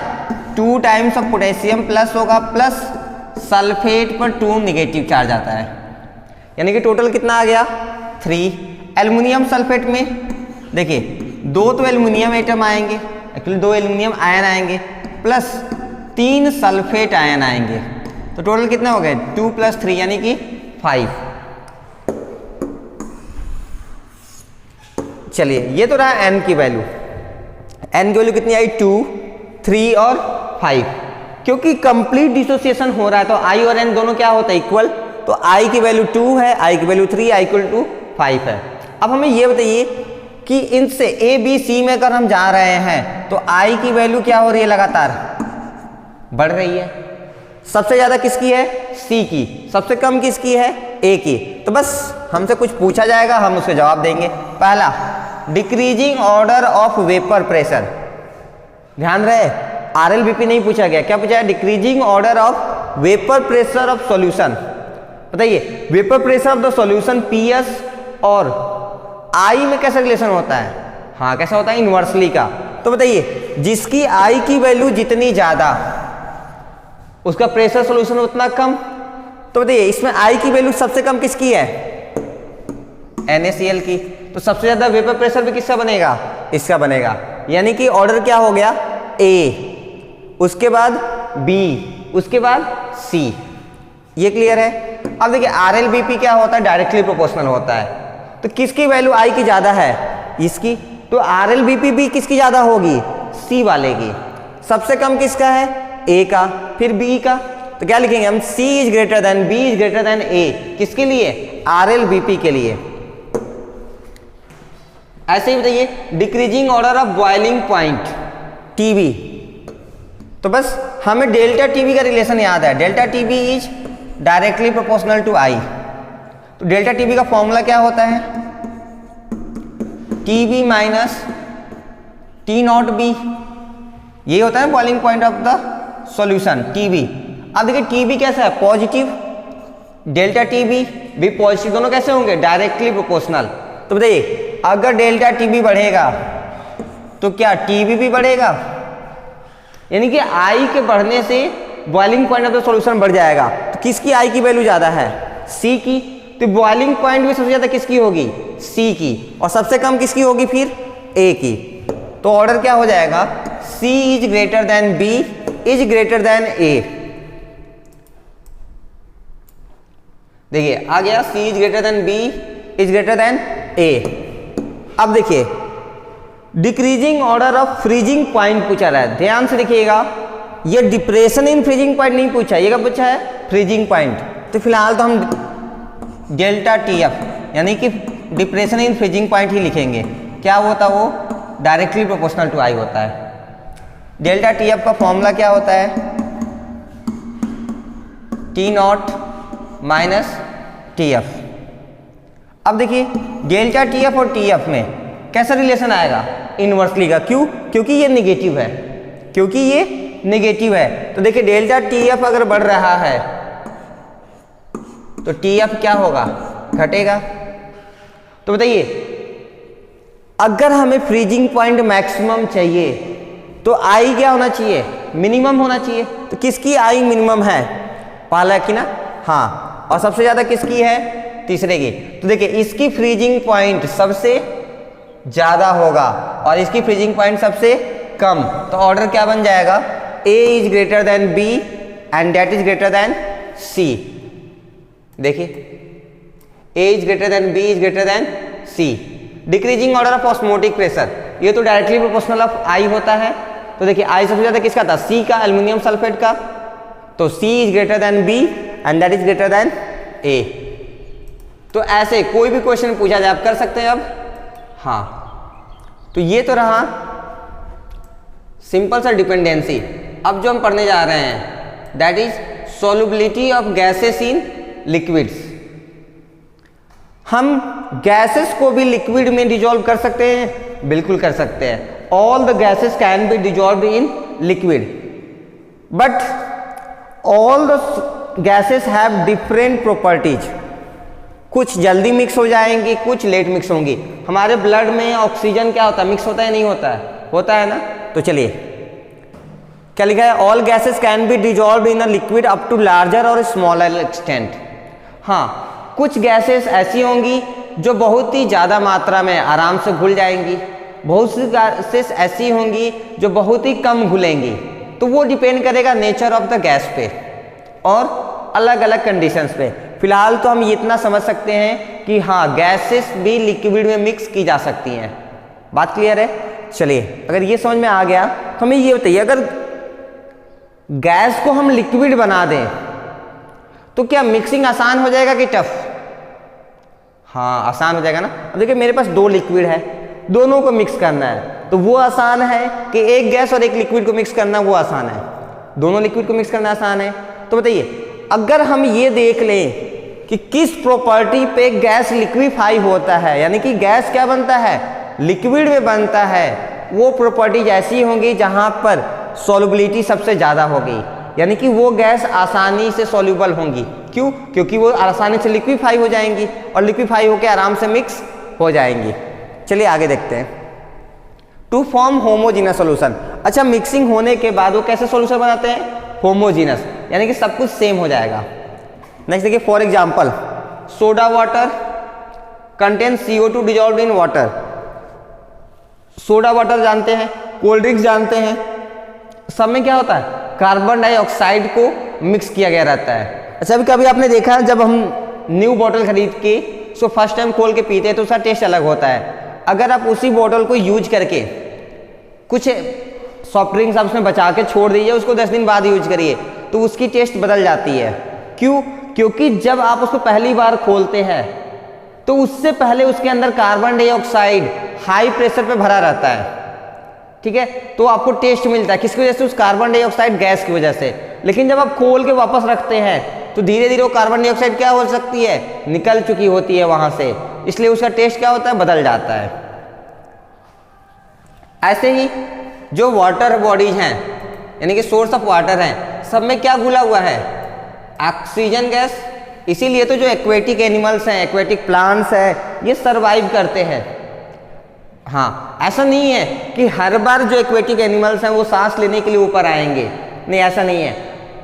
2 टाइम्स ऑफ पोटेशियम प्लस होगा, प्लस सल्फेट पर 2 निगेटिव चार्ज आता है, यानी कि टोटल कितना आ गया, 3। एल्युमिनियम सल्फेट में देखिए 2 तो एल्युमिनियम एटम आएंगे, एक्चुअली 2 एल्युमिनियम आयन आएंगे, प्लस 3 सल्फेट आयन आएंगे, तो टोटल कितना हो गए, 2 + 3 यानी कि 5। चलिए ये तो रहा N की वैल्यू, N की वैल्यू कितनी आई, 2, 3 और 5। क्योंकि कंप्लीट डिसोसिएशन हो रहा है तो I और N दोनों क्या होता है, इक्वल। तो I की वैल्यू 2 है, I की वैल्यू 3, I = 5 है। अब हमें ये बताइए कि इनसे A B C में अगर हम जा रहे हैं तो I की वैल्यू क्या हो रही है, लगातार बढ़ रही है। सबसे ज्यादा किसकी है, C की, सबसे कम किसकी है, A की। तो बस हमसे कुछ पूछा जाएगा, हम उसके जवाब देंगे। पहला, decreasing order of vapour pressure, ध्यान रहे RLBP नहीं पूछा गया, क्या पूछा है, decreasing order of vapour pressure of solution. बताइए vapour pressure of the solution PS और I में कैसा रिलेशन होता है, हाँ कैसा होता है, इनवर्सली का। तो बताइए जिसकी I की वैल्यू जितनी ज्यादा उसका प्रेशर सॉल्यूशन उतना कम। तो बताइए इसमें I की वैल्यू सबसे कम किसकी है, NaCl की। तो सबसे ज्यादा वेपर प्रेशर भी किसका बनेगा, इसका बनेगा, यानी कि ऑर्डर क्या हो गया, A, उसके बाद B, उसके बाद C। ये क्लियर है। अब देखिए RLBP क्या होता है, डायरेक्टली प्रोपोर्शनल होता है। तो किसकी वैल्यू I की ज्यादा है, इसकी, तो RLBP भी किसकी ज्यादा होगी, C वाले की। सबसे कम किसका है, A का, फिर B का। तो क्या लिखेंगे हम, C > B > A, किसके लिए, RLBP के लिए। ऐसे ही बताइए decreasing order of boiling point TB, तो बस हमें डेल्टा TB का रिलेशन याद है, delta TB is directly proportional to I। तो डेल्टा TB का फॉर्मूला क्या होता है, TB - T0B, ये होता है boiling point of the solution TB। अब देखिए TB कैसा है, पॉजिटिव, डेल्टा TB भी पॉजिटिव, दोनों कैसे होंगे, डायरेक्टली प्रोपोर्शनल। तो बताइए अगर डेल्टा TB बढ़ेगा तो क्या TB भी बढ़ेगा, यानी कि I के बढ़ने से boiling point of the solution बढ़ जाएगा। तो किसकी I की वैल्यू ज़्यादा है, C की। तो बॉइलिंग पॉइंट भी सबसे ज़्यादा किसकी होगी, C की, और सबसे कम किसकी होगी फिर, A की। तो ऑर्डर क्या हो जाएगा, C is greater than B is greater than A। देखिए आ गया, C is greater than B is greater than A। अब देखिए decreasing order of freezing point पूछा रहा है, ध्यान से देखिएगा, ये डिप्रेशन इन फ्रीजिंग पॉइंट नहीं पूछा, ये क्या पूछा है, फ्रीजिंग पॉइंट। तो फिलहाल तो हम डेल्टा TF यानी कि डिप्रेशन इन फ्रीजिंग पॉइंट ही लिखेंगे। क्या होता है वो, डायरेक्टली प्रोपोर्शनल टू I होता है। डेल्टा TF का फॉर्मूला क्या होता है, T0 माइनस TF। अब देखिए डेल्टा TF और TF में कैसा रिलेशन आएगा, इनवर्सली का। क्यों, क्योंकि ये नेगेटिव है, क्योंकि ये नेगेटिव है। तो देखिए डेल्टा TF अगर बढ़ रहा है तो TF क्या होगा, घटेगा। तो बताइए अगर हमें फ्रीजिंग पॉइंट मैक्सिमम चाहिए तो I क्या होना चाहिए, मिनिमम होना चाहिए। तो किसकी I मिनिमम है, पहला की ना, हाँ, और सबसे ज्यादा किसकी है, तीसरे की। तो देखिए इसकी फ्रीजिंग पॉइंट सबसे ज्यादा होगा और इसकी फ्रीजिंग पॉइंट सबसे कम। तो ऑर्डर क्या बन जाएगा, A is greater than B and that is greater than C। देखिए A is greater than B is greater than C। Decreasing order of osmotic pressure, ये तो डायरेक्टली प्रोपोर्शनल ऑफ I होता है। तो देखिए I सबसे ज्यादा किसका था, C का, एल्युमिनियम सल्फेट का। तो C is greater than B and that is greater than A। तो ऐसे कोई भी क्वेश्चन पूछा जाए आप कर सकते हैं अब, हाँ। तो ये तो रहा सिंपल सा डिपेंडेंसी। अब जो हम पढ़ने जा रहे हैं that is solubility of gases in liquids. हम गैसेस को भी लिक्विड में डिजोल्व कर सकते हैं, बिल्कुल कर सकते हैं। All the gases can B dissolved in liquid, but all the gases have different properties. कुछ जल्दी मिक्स हो जाएंगी, कुछ लेट मिक्स होंगी। हमारे ब्लड में ऑक्सीजन क्या होता है, मिक्स होता है नहीं होता है, होता है ना। तो चलिए क्या लिखा है, all gases can be dissolved in a liquid up to larger और स्मॉलर एक्सटेंट। हाँ, कुछ गैसेस ऐसी होंगी जो बहुत ही ज़्यादा मात्रा में आराम से घुल जाएंगी, बहुत सी गैसेस ऐसी होंगी जो बहुत ही कम घुलेंगी। तो वो डिपेंड करेगा नेचर ऑफ द गैस पे और अलग अलग कंडीशंस पे। फिलहाल तो हम ये इतना समझ सकते हैं कि हाँ, गैसेस भी लिक्विड में मिक्स की जा सकती हैं। बात क्लियर है। चलिए अगर ये समझ में आ गया तो हमें ये बताइए, अगर गैस को हम लिक्विड बना दें तो क्या मिक्सिंग आसान हो जाएगा कि टफ? हाँ, आसान हो जाएगा ना। अब देखिए मेरे पास दो लिक्विड है, दोनों को मिक्स करना है, तो वो आसान है कि एक गैस और एक लिक्विड को मिक्स करना, वो आसान है। दोनों लिक्विड को मिक्स करना आसान है। तो बताइए अगर हम ये देख लें कि किस प्रॉपर्टी पे गैस लिक्विफाई होता है, यानी कि गैस क्या बनता है, लिक्विड में बनता है, वो प्रॉपर्टीज ऐसी होंगी जहां पर सॉल्युबिलिटी सबसे ज़्यादा होगी, यानी कि वो गैस आसानी से सॉल्युबल होंगी। क्यों? क्योंकि वो आसानी से लिक्विफाई हो जाएंगी और लिक्विफाई होकर आराम से मिक्स हो जाएंगी। चलिए आगे देखते हैं। To form homogeneous solution. अच्छा, मिक्सिंग होने के बाद वो कैसे सॉल्यूशन बनाते हैं, होमोजीनस, यानी कि सब कुछ सेम हो जाएगा। नेक्स्ट देखिए, for example soda water contain CO2 dissolve in water. Soda water जानते हैं, कोल्ड ड्रिंक्स जानते हैं, सब में क्या होता है, कार्बन डाइऑक्साइड को मिक्स किया गया रहता है। अच्छा, अभी कभी आपने देखा है जब हम न्यू बोतल खरीद के उसको फर्स्ट टाइम खोल के पीते हैं तो उसका टेस्ट अलग होता है। अगर आप उसी बोतल को यूज करके कुछ सॉफ्ट ड्रिंक्स आप उसमें बचा के छोड़ दीजिए, उसको 10 दिन बाद यूज करिए तो उसकी टेस्ट बदल जाती है। क्यों? क्योंकि जब आप उसको पहली बार खोलते हैं तो उससे पहले उसके अंदर कार्बन डाइऑक्साइड हाई प्रेशर पे भरा रहता है, ठीक है, तो आपको टेस्ट मिलता है। किसकी वजह से? उस कार्बन डाइऑक्साइड गैस की वजह से। लेकिन जब आप खोल के वापस रखते हैं तो धीरे धीरे वो कार्बन डाइऑक्साइड क्या हो सकती है, निकल चुकी होती है वहां से, इसलिए उसका टेस्ट क्या होता है, बदल जाता है। ऐसे ही जो वाटर बॉडीज हैं, यानी कि सोर्स ऑफ वाटर हैं, सब में क्या घुला हुआ है, ऑक्सीजन गैस। इसीलिए तो जो एक्वेटिक एनिमल्स हैं, एक्वेटिक प्लांट्स हैं, ये सरवाइव करते हैं। हाँ, ऐसा नहीं है कि हर बार जो एक्वेटिक एनिमल्स हैं वो सांस लेने के लिए ऊपर आएंगे, नहीं ऐसा नहीं है।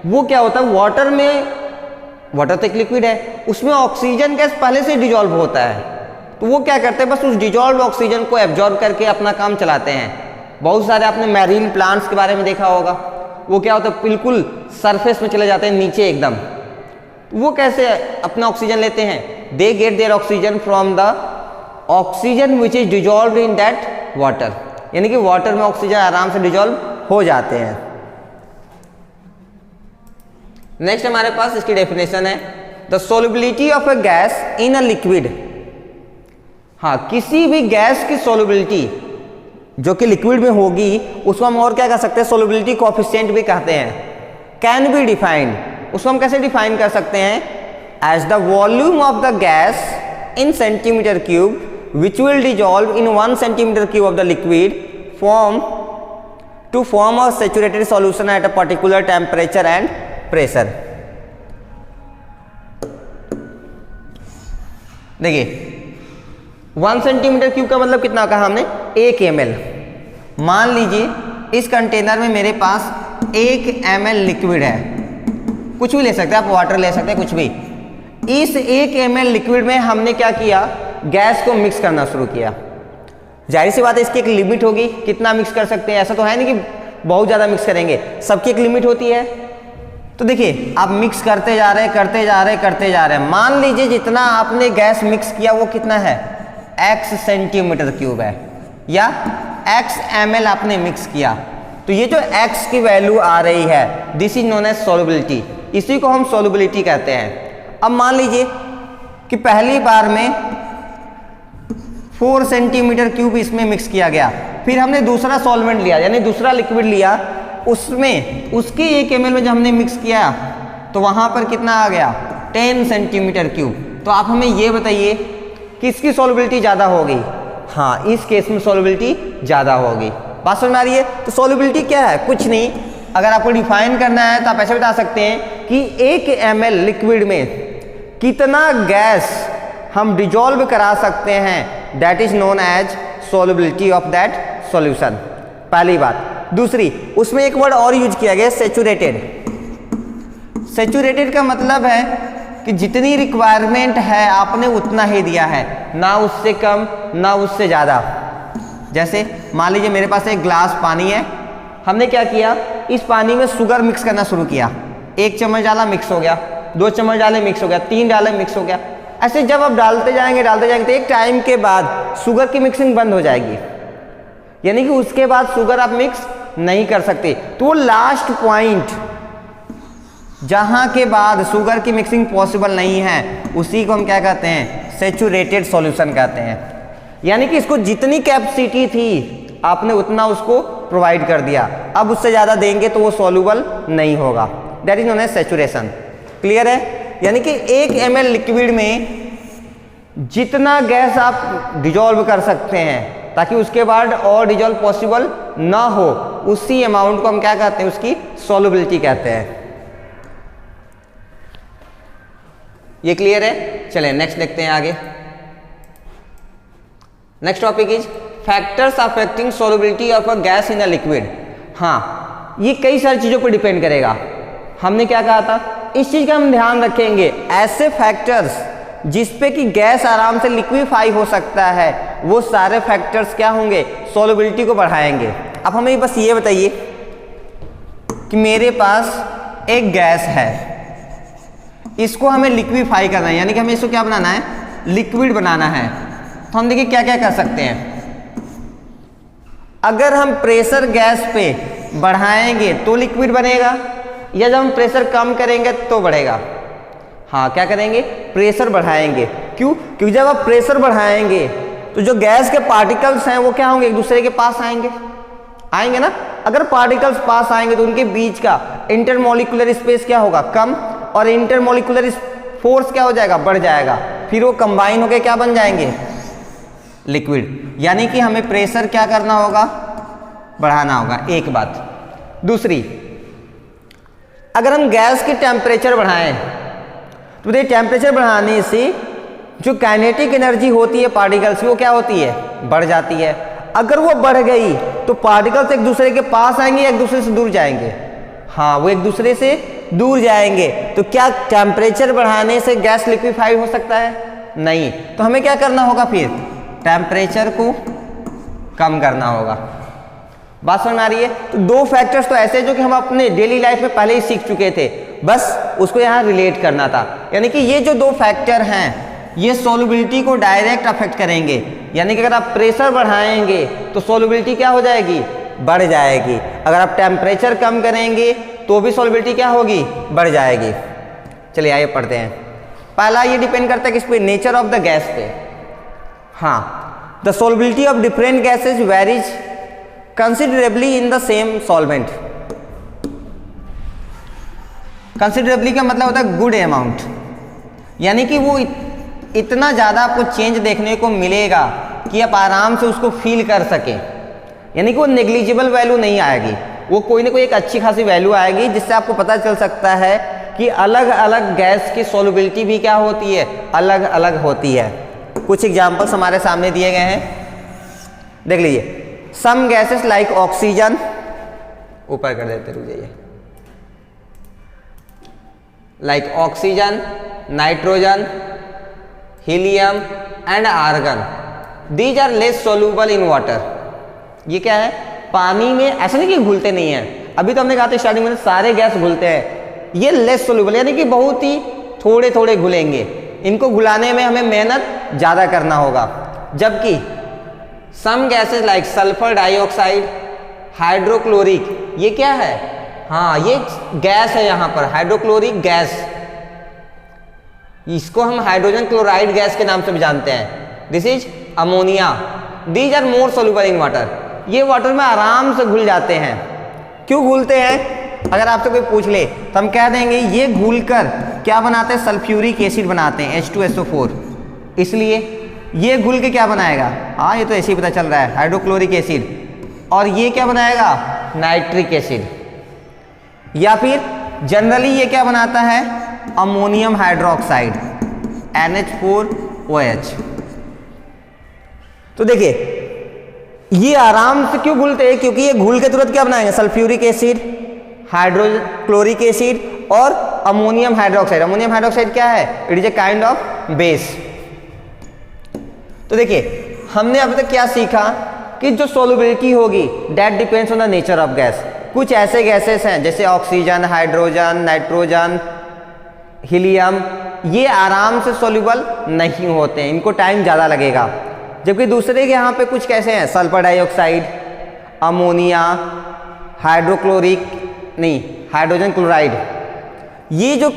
वो क्या होता है, वाटर में, वाटर तो एक लिक्विड है, उसमें ऑक्सीजन गैस पहले से डिजॉल्व होता है, तो वो क्या करते हैं, बस उस डिजॉल्व ऑक्सीजन को एब्जॉर्ब करके अपना काम चलाते हैं। बहुत सारे आपने मैरीन प्लांट्स के बारे में देखा होगा, वो क्या होता है, बिल्कुल सरफेस में चले जाते हैं नीचे एकदम। वो कैसे अपना ऑक्सीजन लेते हैं, they get their oxygen from the oxygen which is dissolve in that water, यानी कि वाटर में ऑक्सीजन आराम से डिजॉल्व हो जाते हैं। नेक्स्ट हमारे पास इसकी डेफिनेशन है, the solubility of a gas in a liquid. हाँ, किसी भी गैस की सोल्युबिलिटी जो कि लिक्विड में होगी उसको हम और क्या कह सकते हैं, सोल्युबिलिटी कोएफिशिएंट भी कहते हैं। कैन बी डिफाइंड, उसको हम कैसे डिफाइन कर सकते हैं, as the volume of the gas in centimetre cube which will dissolve in 1 centimeter cube of the liquid to form a saturated solution at a particular temperature and pressure। देखिए 1 centimetre cube का मतलब कितना कहा हमने, 1 ml। मान लीजिए इस container में मेरे पास 1 ml लिक्विड है, कुछ भी ले सकते हैं आप, वाटर ले सकते हैं, कुछ भी। इस 1 ml लिक्विड में हमने क्या किया, गैस को मिक्स करना शुरू किया। जाहिर सी बात है इसकी एक लिमिट होगी, कितना मिक्स कर सकते हैं, ऐसा तो है नहीं कि बहुत ज़्यादा मिक्स करेंगे, सबकी एक लिमिट होती है। तो देखिए आप मिक्स करते जा रहे हैं, करते जा रहे हैं, करते जा रहे हैं। मान लीजिए जितना आपने गैस मिक्स किया वो कितना है, x सेंटीमीटर क्यूब है, या x ml आपने मिक्स किया, तो ये जो x की वैल्यू आ रही है, this is known as solubility, इसी को हम सोल्युबिलिटी कहते हैं। अब मान लीजिए कि पहली बार में 4 सेंटीमीटर क्यूब इसमें मिक्स किया गया, फिर हमने दूसरा सॉल्वेंट लिया, यानी दूसरा लिक्विड लिया, उसमें उसके 1 ml में जब हमने मिक्स किया तो वहां पर कितना आ गया, 10 सेंटीमीटर क्यूब। तो आप हमें ये बताइए किसकी सॉल्युबिलिटी ज़्यादा होगी। हाँ, इस केस में सॉल्युबिलिटी ज़्यादा होगी। बात समझ में आ रही है। तो सॉल्युबिलिटी क्या है, कुछ नहीं, अगर आपको डिफाइन करना है तो आप ऐसे बता सकते हैं कि 1 ml लिक्विड में कितना गैस हम डिजॉल्व करा सकते हैं, that is known as solubility of that solution. पहली बात। दूसरी, उसमें एक वर्ड और यूज किया गया, सैचुरेटेड। सैचुरेटेड का मतलब है कि जितनी रिक्वायरमेंट है आपने उतना ही दिया है, ना उससे कम ना उससे ज़्यादा। जैसे मान लीजिए मेरे पास एक ग्लास पानी है, हमने क्या किया, इस पानी में शुगर मिक्स करना शुरू किया, 1 चम्मच डाला मिक्स हो गया, 2 चम्मच डाले मिक्स हो गया, 3 डाले मिक्स हो गया। ऐसे जब आप डालते जाएंगे तो एक टाइम के बाद शुगर की मिक्सिंग बंद हो जाएगी, यानी कि उसके बाद शुगर आप मिक्स नहीं कर सकते। तो वो लास्ट पॉइंट जहां के बाद शुगर की मिक्सिंग पॉसिबल नहीं है, उसी को हम क्या कहते हैं, सैचुरेटेड सॉल्यूशन कहते हैं। यानी कि इसको जितनी कैपेसिटी थी आपने उतना उसको प्रोवाइड कर दिया, अब उससे ज़्यादा देंगे तो वो सॉल्यूबल नहीं होगा, that is known as saturation. Clear है। यानी कि 1 ml लिक्विड में जितना गैस आप डिजॉल्व कर सकते हैं ताकि उसके बाद और डिजॉल्व पॉसिबल ना हो, उसी अमाउंट को हम क्या कहते हैं, उसकी सॉल्युबिलिटी कहते हैं। ये क्लियर है। चलें नेक्स्ट देखते हैं आगे। Next topic is factors affecting solubility of a gas in a liquid. हाँ, ये कई सारी चीज़ों पर डिपेंड करेगा। हमने क्या कहा था, इस चीज़ का हम ध्यान रखेंगे, ऐसे फैक्टर्स जिसपे कि गैस आराम से लिक्विफाई हो सकता है, वो सारे फैक्टर्स क्या होंगे, सॉल्युबिलिटी को बढ़ाएंगे। अब हमें बस ये बताइए कि मेरे पास एक गैस है, इसको हमें लिक्विफाई करना है, यानी कि हमें इसको क्या बनाना है, लिक्विड बनाना है। तो हम देखिए क्या क्या कर सकते हैं। अगर हम प्रेशर गैस पे बढ़ाएंगे तो लिक्विड बनेगा, या जब हम प्रेशर कम करेंगे तो बढ़ेगा। हाँ, क्या करेंगे, प्रेशर बढ़ाएंगे। क्यों? क्योंकि जब आप प्रेशर बढ़ाएंगे तो जो गैस के पार्टिकल्स हैं वो क्या होंगे, एक दूसरे के पास आएंगे ना। अगर पार्टिकल्स पास आएंगे तो उनके बीच का इंटरमोलिकुलर स्पेस क्या होगा, कम, और इंटरमोलिकुलर फोर्स क्या हो जाएगा, बढ़ जाएगा। फिर वो कंबाइन होकर क्या बन जाएंगे, लिक्विड। यानी कि हमें प्रेशर क्या करना होगा, बढ़ाना होगा, एक बात। दूसरी, अगर हम गैस की टेम्परेचर बढ़ाएं तो देखिए टेम्परेचर बढ़ाने से जो काइनेटिक एनर्जी होती है पार्टिकल्स की, वो क्या होती है, बढ़ जाती है। अगर वो बढ़ गई तो पार्टिकल्स एक दूसरे के पास आएंगे या एक दूसरे से दूर जाएंगे? हाँ, वो एक दूसरे से दूर जाएंगे। तो क्या टेम्परेचर बढ़ाने से गैस लिक्विफाई हो सकता है? नहीं। तो हमें क्या करना होगा फिर? टेम्परेचर को कम करना होगा। बात समझ में आ रही है? तो दो फैक्टर्स तो ऐसे जो कि हम अपने डेली लाइफ में पहले ही सीख चुके थे, बस उसको यहाँ रिलेट करना था। यानी कि ये जो दो फैक्टर हैं ये सॉल्युबिलिटी को डायरेक्ट अफेक्ट करेंगे। यानी कि अगर आप प्रेशर बढ़ाएंगे तो सॉल्युबिलिटी क्या हो जाएगी? बढ़ जाएगी। अगर आप टेम्परेचर कम करेंगे तो भी सॉल्युबिलिटी क्या होगी? बढ़ जाएगी। चलिए आइए पढ़ते हैं। पहला ये डिपेंड करता है किस पे? नेचर ऑफ द गैस पे। हाँ, the solubility of different gases varies considerably in the same solvent. Considerably का मतलब होता है गुड अमाउंट, यानी कि वो इतना ज़्यादा आपको चेंज देखने को मिलेगा कि आप आराम से उसको फील कर सकें। यानी कि वो नेग्लिजिबल वैल्यू नहीं आएगी, वो कोई ना कोई एक अच्छी खासी वैल्यू आएगी जिससे आपको पता चल सकता है कि अलग अलग गैस की सॉल्युबिलिटी भी क्या होती है? अलग अलग होती है। कुछ एग्जाम्पल्स हमारे सामने दिए गए हैं, देख लीजिए। सम गैसेस लाइक ऑक्सीजन, ऊपर कर देते रुक जाइए, like oxygen, nitrogen, helium and argon, these are less soluble in water. ये क्या है? पानी में ऐसा नहीं कि घुलते नहीं हैं, अभी तो हमने कहा था स्टार्टिंग में सारे गैस घुलते हैं। ये लेस सोल्यूबल यानी कि बहुत ही थोड़े थोड़े घुलेंगे, इनको घुलाने में हमें मेहनत ज़्यादा करना होगा। जबकि some gases like sulphur dioxide, hydrochloric, ये क्या है? हाँ, ये गैस है यहाँ पर, हाइड्रोक्लोरिक गैस। इसको हम हाइड्रोजन क्लोराइड गैस के नाम से भी जानते हैं। This is ammonia. These are more soluble in water. ये वाटर में आराम से घुल जाते हैं। क्यों घुलते हैं? अगर आपसे कोई पूछ ले तो हम कह देंगे ये घुलकर क्या बनाते हैं? सल्फ्यूरिक एसिड बनाते हैं, H2SO4। इसलिए ये घुल के क्या बनाएगा? हाँ, ये तो ऐसे ही पता चल रहा है, हाइड्रोक्लोरिक एसिड। और ये क्या बनाएगा? Nitric acid. या फिर जनरली ये क्या बनाता है? Ammonium hydroxide, NH4OH। तो देखिए ये आराम से क्यों घुलते हैं? क्योंकि ये घुल के तुरंत क्या बनाएंगे? सल्फ्यूरिक एसिड, हाइड्रोक्लोरिक एसिड और अमोनियम हाइड्रोक्साइड। अमोनियम हाइड्रोक्साइड क्या है? It is a kind of base. तो देखिए हमने अभी तक क्या सीखा कि जो सॉल्युबिलिटी होगी that depends on the nature of gas. कुछ ऐसे गैसेस हैं जैसे ऑक्सीजन, हाइड्रोजन, नाइट्रोजन, हीलियम, ये आराम से सॉल्युबल नहीं होते हैं, इनको टाइम ज़्यादा लगेगा। जबकि दूसरे के यहाँ पे कुछ कैसे हैं? Sulphur dioxide, ammonia, hydrogen chloride, ये जो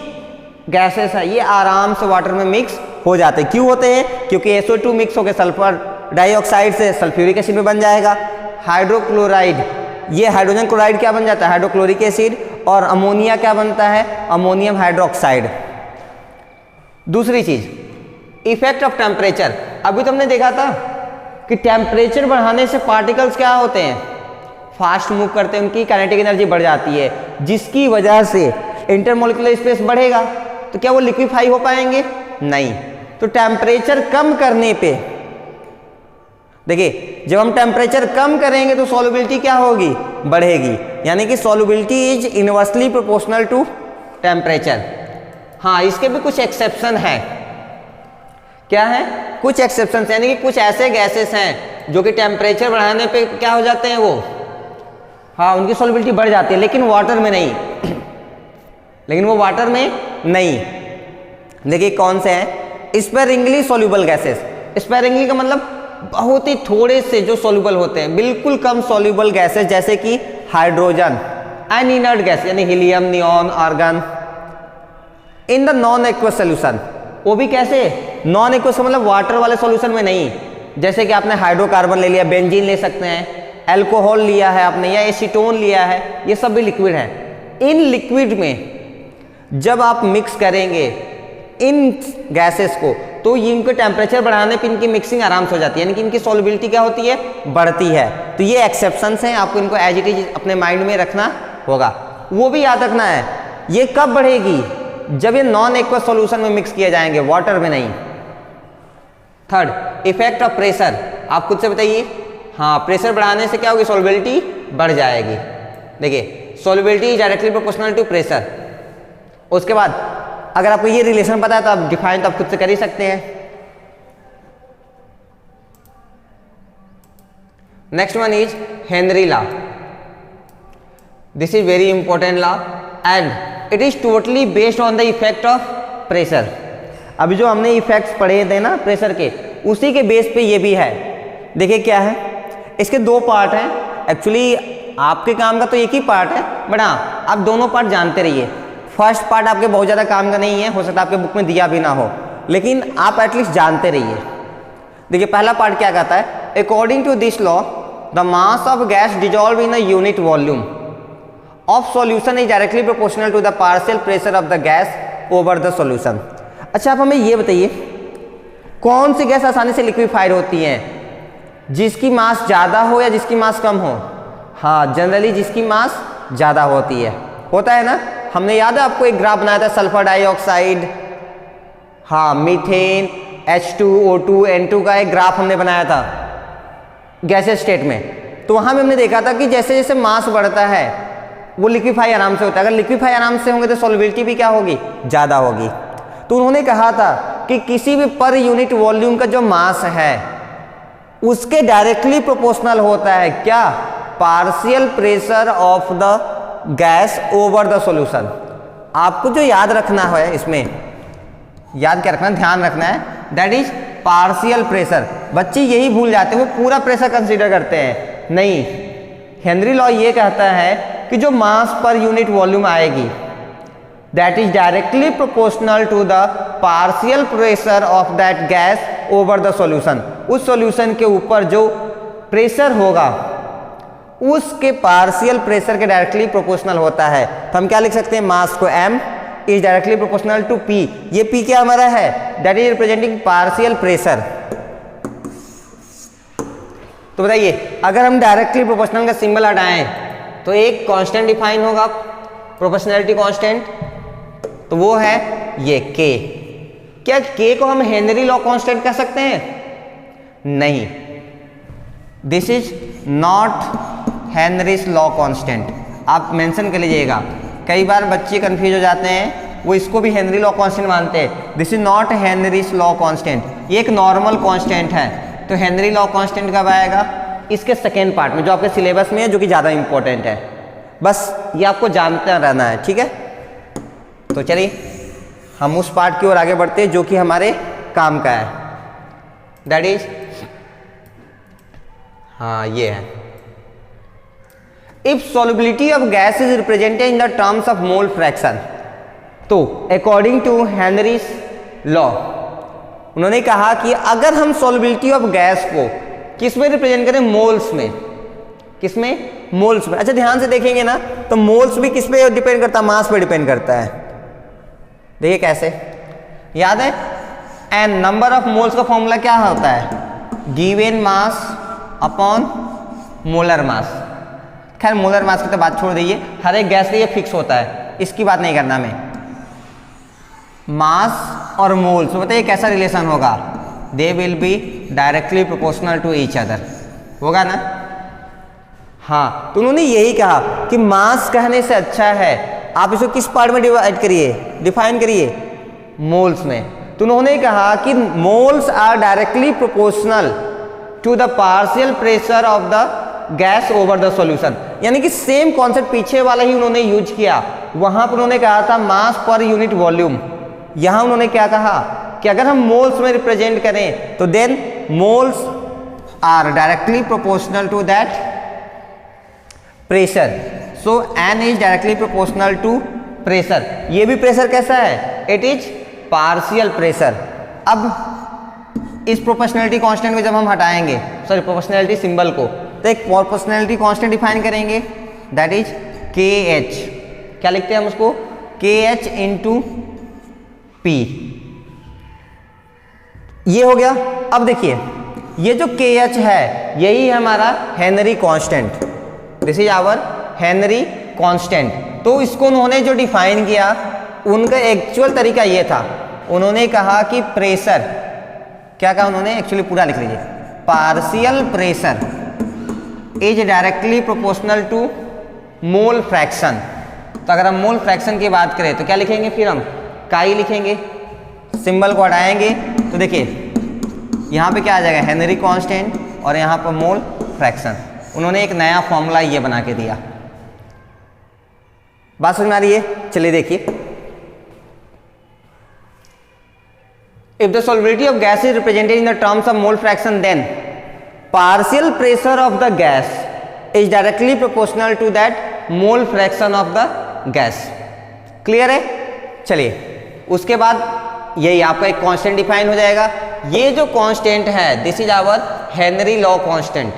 गैसेस है ये आराम से वाटर में मिक्स हो जाते हैं। क्यों होते हैं? क्योंकि SO2 मिक्स होकर सल्फर डाइऑक्साइड से सल्फ्यूरिक एसिड में बन जाएगा। हाइड्रोक्लोराइड, ये हाइड्रोजन क्लोराइड क्या बन जाता है? Hydrochloric acid. और अमोनिया क्या बनता है? Ammonium hydroxide. दूसरी चीज, इफेक्ट ऑफ टेम्परेचर। अभी तो हमने देखा था कि टेम्परेचर बढ़ाने से पार्टिकल्स क्या होते हैं? फास्ट मूव करते हैं, उनकी काइनेटिक एनर्जी बढ़ जाती है, जिसकी वजह से इंटरमोलिकुलर स्पेस बढ़ेगा। तो क्या वो लिक्विफाई हो पाएंगे? नहीं। तो टेम्परेचर कम करने पे, देखिए जब हम टेम्परेचर कम करेंगे तो सॉल्युबिलिटी क्या होगी? बढ़ेगी। यानी कि solubility is inversely proportional to temperature. हाँ, इसके भी कुछ एक्सेप्शन है। क्या है? कुछ एक्सेप्शन, यानी कि कुछ ऐसे गैसेस हैं जो कि टेम्परेचर बढ़ाने पे क्या हो जाते हैं वो, हाँ, उनकी सॉल्युबिलिटी बढ़ जाती है, लेकिन वाटर में नहीं। लेकिन वो वाटर में नहीं। देखिए कौन से हैं? Sparingly soluble gases. स्पेरिंगली का मतलब बहुत ही थोड़े से जो सॉल्युबल होते हैं, बिल्कुल कम सॉल्युबल गैसेस, जैसे कि हाइड्रोजन एंड इनर्ट गैस यानी helium, neon, argon in the non aqueous solution. वो भी कैसे? नॉन एक्वस मतलब वाटर वाले सॉल्यूशन में नहीं। जैसे कि आपने हाइड्रोकार्बन ले लिया, बेंजीन ले सकते हैं, एल्कोहल लिया है आपने, या एसीटोन लिया है, ये सब भी लिक्विड है। इन लिक्विड में जब आप मिक्स करेंगे इन गैसेस को तो इनके टेम्परेचर बढ़ाने पे इनकी मिक्सिंग आराम से हो जाती है, यानी कि इनकी सॉल्युबिलिटी क्या होती है? बढ़ती है। तो ये एक्सेप्शंस हैं, आपको इनको एज इट इज अपने माइंड में रखना होगा। वो भी याद रखना है, ये कब बढ़ेगी? जब ये नॉन एक्वस सॉल्यूशन में मिक्स किए जाएंगे, वाटर में नहीं। Third, effect of pressure. आप खुद से बताइए हाँ प्रेशर बढ़ाने से क्या होगी, सॉल्युबिलिटी बढ़ जाएगी। देखिए solubility directly proportional to pressure. उसके बाद अगर आपको ये रिलेशन पता है तो आप डिफाइन तो आप खुद से कर ही सकते हैं। Next one is Henry law. This is very important law and it is totally based on the effect of pressure. अभी जो हमने इफेक्ट्स पढ़े थे ना प्रेशर के, उसी के बेस पे ये भी है। देखिए क्या है, इसके दो पार्ट हैं। एक्चुअली आपके काम का तो एक ही पार्ट है, बट हाँ आप दोनों पार्ट जानते रहिए। फर्स्ट पार्ट आपके बहुत ज़्यादा काम का नहीं है, हो सकता है आपके बुक में दिया भी ना हो, लेकिन आप एटलीस्ट जानते रहिए। देखिए पहला पार्ट क्या कहता है, according to this law the mass of gas dissolve in a unit volume of solution is directly proportional to the partial pressure of the gas over the solution. अच्छा आप हमें ये बताइए, कौन सी गैस आसानी से लिक्विफाइड होती है, जिसकी मास ज़्यादा हो या जिसकी मास कम हो? हाँ जनरली जिसकी मास ज़्यादा होती है, होता है ना। हमने याद है आपको एक ग्राफ बनाया था सल्फर डाइऑक्साइड, हाँ मीथेन, H2O2 N2 का एक ग्राफ हमने बनाया था गैसेस स्टेट में। तो वहाँ में हमने देखा था कि जैसे जैसे मास बढ़ता है वो लिक्विफाई आराम से होता है। अगर लिक्विफाई आराम से होंगे तो सॉल्युबिलिटी भी क्या होगी, ज़्यादा होगी। तो उन्होंने कहा था कि किसी भी पर यूनिट वॉल्यूम का जो मास है उसके डायरेक्टली प्रोपोर्शनल होता है क्या, partial pressure of the gas over the solution. आपको जो याद रखना है इसमें, याद क्या रखना है, ध्यान रखना है, दैट इज पार्शियल प्रेशर। बच्चे यही भूल जाते हैं, वो पूरा प्रेशर कंसीडर करते हैं। नहीं, हेनरी लॉ ये कहता है कि जो मास पर यूनिट वॉल्यूम आएगी that is directly proportional to the partial pressure of that gas over the solution. उस सॉल्यूशन के ऊपर जो प्रेशर होगा उसके पार्शियल प्रेशर के डायरेक्टली प्रोपोर्शनल होता है। तो हम क्या लिख सकते हैं, मास को m is directly proportional to p। ये p क्या हमारा है, that is representing partial pressure. तो बताइए अगर हम डायरेक्टली प्रोपोर्शनल का सिंबल हटाएं तो एक कांस्टेंट डिफाइन होगा, प्रोपोर्शनैलिटी कांस्टेंट, तो वो है ये k। क्या k को हम हेनरी लॉ कांस्टेंट कह सकते हैं? नहीं, this is not Henrys law constant. आप मेंशन कर लीजिएगा, कई बार बच्चे कंफ्यूज हो जाते हैं, वो इसको भी हेनरी लॉ कांस्टेंट मानते हैं। This is not Henrys law constant, ये एक नॉर्मल कांस्टेंट है। तो हेनरी लॉ कांस्टेंट कब आएगा, इसके सेकेंड पार्ट में जो आपके सिलेबस में है, जो कि ज़्यादा इंपॉर्टेंट है। बस ये आपको जानते रहना है, ठीक है। तो चलिए हम उस पार्ट की ओर आगे बढ़ते हैं जो कि हमारे काम का है, दैट इज हाँ ये है, if solubility of gas is represented in the terms of mole fraction। तो according to Henry's law उन्होंने कहा कि अगर हम solubility of gas को किस में रिप्रेजेंट करें, मोल्स में। किस में, मोल्स में। अच्छा ध्यान से देखेंगे ना तो मोल्स भी किस पे डिपेंड करता है, मास पे डिपेंड करता है। देखिए कैसे, याद है, एंड नंबर ऑफ मोल्स का फॉर्मूला क्या होता है, given mass upon molar mass. खैर मोलर मास की तो बात छोड़ दीजिए, हर एक गैस के लिए फिक्स होता है, इसकी बात नहीं करना मैं। मास और मोल्स, बताइए कैसा रिलेशन होगा, they will be directly proportional to each other, होगा ना। हाँ तो उन्होंने यही कहा कि मास कहने से अच्छा है आप इसको किस पार्ट में डिवाइड करिए, डिफाइन करिए, मोल्स में। तो उन्होंने कहा कि moles are directly proportional to the partial pressure of the gas over the solution. यानी कि सेम कॉन्सेप्ट पीछे वाला ही उन्होंने यूज किया। वहां पर उन्होंने कहा था मास पर यूनिट वॉल्यूम, यहां उन्होंने क्या कहा कि अगर हम मोल्स में रिप्रेजेंट करें तो then moles are directly proportional to that pressure. So n is directly proportional to pressure. ये भी प्रेशर कैसा है, इट इज पार्शियल प्रेशर। अब इस प्रोपोर्शनैलिटी कांस्टेंट को जब हम हटाएंगे, सॉरी प्रोपोर्शनैलिटी सिंबल को, तो एक प्रोपोर्शनैलिटी कांस्टेंट डिफाइन करेंगे, दैट इज KH। क्या लिखते हैं हम उसको, KH इंटू P। ये हो गया। अब देखिए ये जो KH है यही है हमारा Henry constant, this is our Henry constant. तो इसको उन्होंने जो डिफाइन किया उनका एक्चुअल तरीका ये था, उन्होंने कहा कि प्रेशर, क्या कहा उन्होंने, एक्चुअली पूरा लिख लीजिए, partial pressure is directly proportional to mole fraction. तो अगर हम मोल फ्रैक्शन की बात करें तो क्या लिखेंगे, फिर हम काई लिखेंगे, सिंबल को हटाएंगे तो देखिए यहाँ पे क्या आ जाएगा, हेनरी कांस्टेंट और यहाँ पर मोल फ्रैक्शन। उन्होंने एक नया फॉर्मूला ये बना के दिया। बात समझ में आ रही है? चलिए देखिए, if the solubility of gas is represented in the terms of mole fraction then partial pressure of the gas is directly proportional to that mole fraction of the gas. Clear है? चलिए उसके बाद यही आपका एक कांस्टेंट डिफाइन हो जाएगा। ये जो कांस्टेंट है this is our Henry law constant.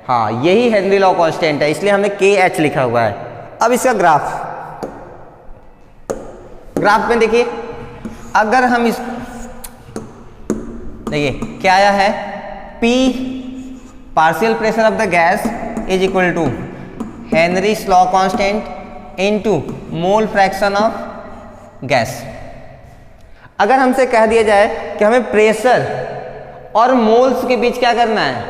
हाँ, यही हेनरी लॉ कांस्टेंट है, इसलिए हमने KH लिखा हुआ है। अब इसका ग्राफ में देखिए, अगर हम इस देखिए क्या आया है, P partial pressure of the gas is equal to Henry's law constant into mole fraction of gas. अगर हमसे कह दिया जाए कि हमें प्रेशर और मोल्स के बीच क्या करना है,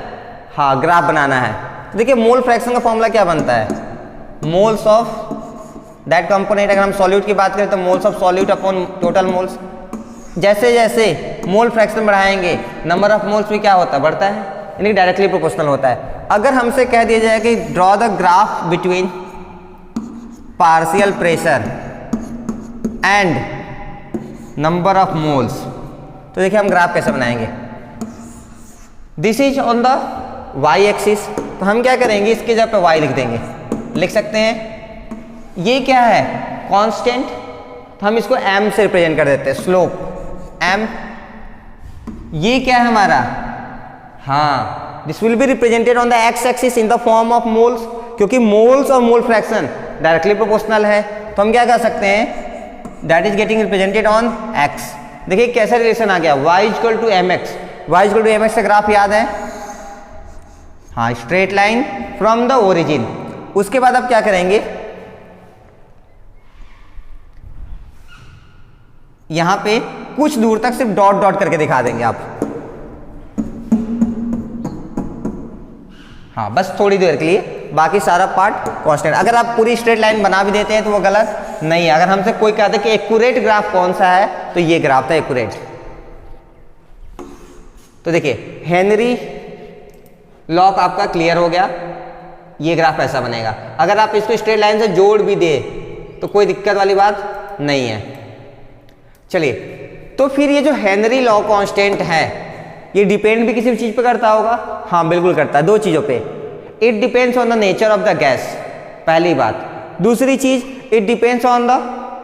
हाँ ग्राफ बनाना है, तो देखिए मोल फ्रैक्शन का फॉर्मूला क्या बनता है, मोल्स ऑफ दैट कंपोनेंट। अगर हम सॉल्यूट की बात करें तो moles of solute upon total moles. जैसे जैसे मोल फ्रैक्शन बढ़ाएंगे नंबर ऑफ मोल्स भी क्या होता है, बढ़ता है, यानी डायरेक्टली प्रोपोर्शनल होता है। अगर हमसे कह दिया जाए कि draw the graph between partial pressure and number of moles, तो देखिए हम ग्राफ कैसे बनाएंगे। This is on the Y axis, तो हम क्या करेंगे, इसके जगह पे वाई लिख देंगे, लिख सकते हैं। ये क्या है, कांस्टेंट, तो हम इसको m से रिप्रेजेंट कर देते हैं, स्लोप m। ये क्या है हमारा, हाँ this will be represented on the x axis in the form of moles, क्योंकि मोल्स और मोल फ्रैक्शन डायरेक्टली प्रोपोर्शनल है, तो हम क्या कर सकते हैं, that is getting represented on x। देखिए कैसा रिलेशन आ गया, y equal to mx। y equal to mx का ग्राफ याद है, हाँ straight line from the origin. उसके बाद आप क्या करेंगे, यहां पे कुछ दूर तक सिर्फ डॉट डॉट करके दिखा देंगे आप, हाँ बस थोड़ी देर के लिए, बाकी सारा पार्ट कांस्टेंट। अगर आप पूरी स्ट्रेट लाइन बना भी देते हैं तो वो गलत नहीं है। अगर हमसे कोई कहता है कि एक्यूरेट ग्राफ कौन सा है, तो ये ग्राफ था एक्यूरेट। तो देखिए हेनरी लॉ आपका क्लियर हो गया, ये ग्राफ ऐसा बनेगा। अगर आप इसको स्ट्रेट लाइन से जोड़ भी दे तो कोई दिक्कत वाली बात नहीं है। चलिए, तो फिर ये जो हेनरी लॉ कांस्टेंट है ये डिपेंड भी किसी चीज पे करता होगा, हाँ बिल्कुल करता है, दो चीजों पे। It depends on the nature of the gas, पहली बात। दूसरी चीज, it depends on the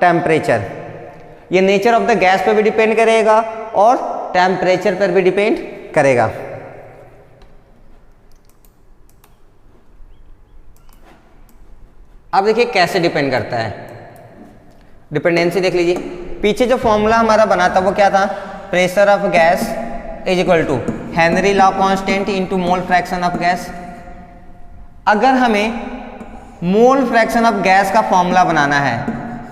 temperature. ये नेचर ऑफ द गैस पे भी डिपेंड करेगा और टेम्परेचर पर भी डिपेंड करेगा। अब देखिए कैसे डिपेंड करता है, डिपेंडेंसी देख लीजिए। पीछे जो फॉर्मूला हमारा बना था वो क्या था, pressure of gas is equal to Henry law constant into mole fraction of gas. अगर हमें मोल फ्रैक्शन ऑफ गैस का फॉर्मूला बनाना है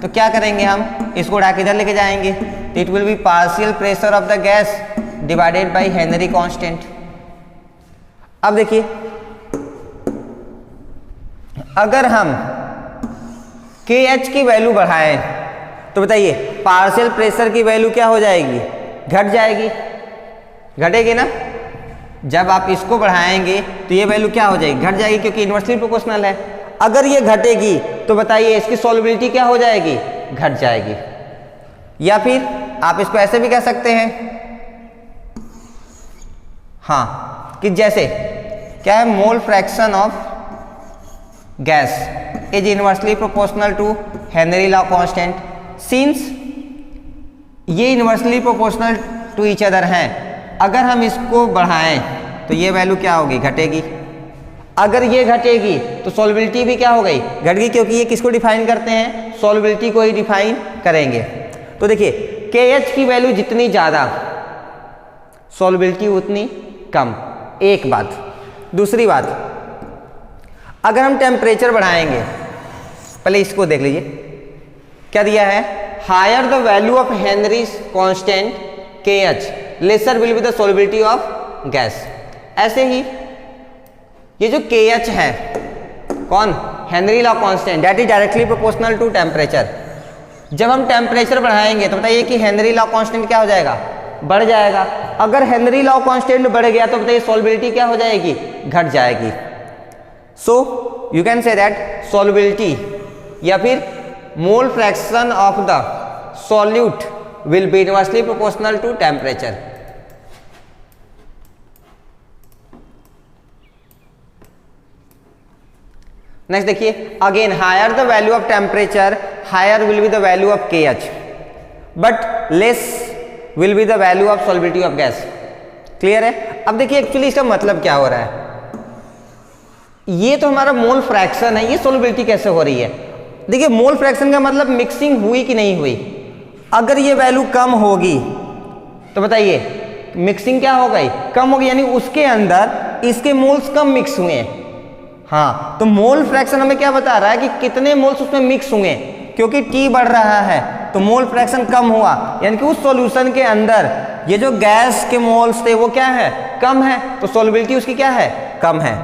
तो क्या करेंगे, हम इसको उड़ा के इधर लेके जाएंगे, तो it will be partial pressure of the gas divided by Henry constant. अब देखिए, अगर हम KH की वैल्यू बढ़ाएं तो बताइए पार्शियल प्रेशर की वैल्यू क्या हो जाएगी, घट जाएगी, घटेगी ना। जब आप इसको बढ़ाएंगे तो ये वैल्यू क्या हो जाएगी, घट जाएगी, क्योंकि इन्वर्सली प्रोपोर्शनल है। अगर ये घटेगी तो बताइए इसकी सॉल्युबिलिटी क्या हो जाएगी, घट जाएगी। या फिर आप इसको ऐसे भी कह सकते हैं, हाँ कि जैसे क्या है, mole fraction of gas is inversely proportional to Henry law constant. Since ये inversely proportional to each other हैं, अगर हम इसको बढ़ाएं तो ये वैल्यू क्या होगी, घटेगी। अगर ये घटेगी तो सॉल्युबिलिटी भी क्या हो गई, घट गई, क्योंकि ये किसको डिफाइन करते हैं, सॉल्युबिलिटी को ही डिफाइन करेंगे। तो देखिए KH की वैल्यू जितनी ज़्यादा सॉल्युबिलिटी उतनी कम, एक बात। दूसरी बात, अगर हम टेम्परेचर बढ़ाएंगे, पहले इसको देख लीजिए क्या दिया है, higher the value of Henry's constant KH lesser will be the solubility of gas. ऐसे ही ये जो के एच है कौन, Henry law constant, that is directly proportional to temperature. जब हम टेम्परेचर बढ़ाएंगे तो बताइए कि हेनरी लॉ कांस्टेंट क्या हो जाएगा, बढ़ जाएगा। अगर हेनरी लॉ कांस्टेंट बढ़ गया तो बताइए सॉल्युबिलिटी क्या हो जाएगी, घट जाएगी। So you can say that solubility या फिर mole fraction of the solute will be inversely proportional to temperature. Next देखिए, again higher the value of temperature higher will be the value of K H, but less will be the value of solubility of gas. Clear है। अब देखिए actually इसका मतलब क्या हो रहा है, ये तो हमारा मोल फ्रैक्शन है, ये सॉल्युबिलिटी कैसे हो रही है। देखिए मोल फ्रैक्शन का मतलब मिक्सिंग हुई कि नहीं हुई। अगर ये वैल्यू कम होगी तो बताइए मिक्सिंग क्या हो गई, कम होगी, यानी उसके अंदर इसके मोल्स कम मिक्स हुए हैं। हाँ, तो मोल फ्रैक्शन हमें क्या बता रहा है कि कितने मोल्स उसमें मिक्स हुए, क्योंकि T बढ़ रहा है तो मोल फ्रैक्शन कम हुआ, यानी कि उस सॉल्यूशन के अंदर ये जो गैस के मोल्स थे वो क्या है, कम है, तो सॉल्युबिलिटी उसकी क्या है, कम है।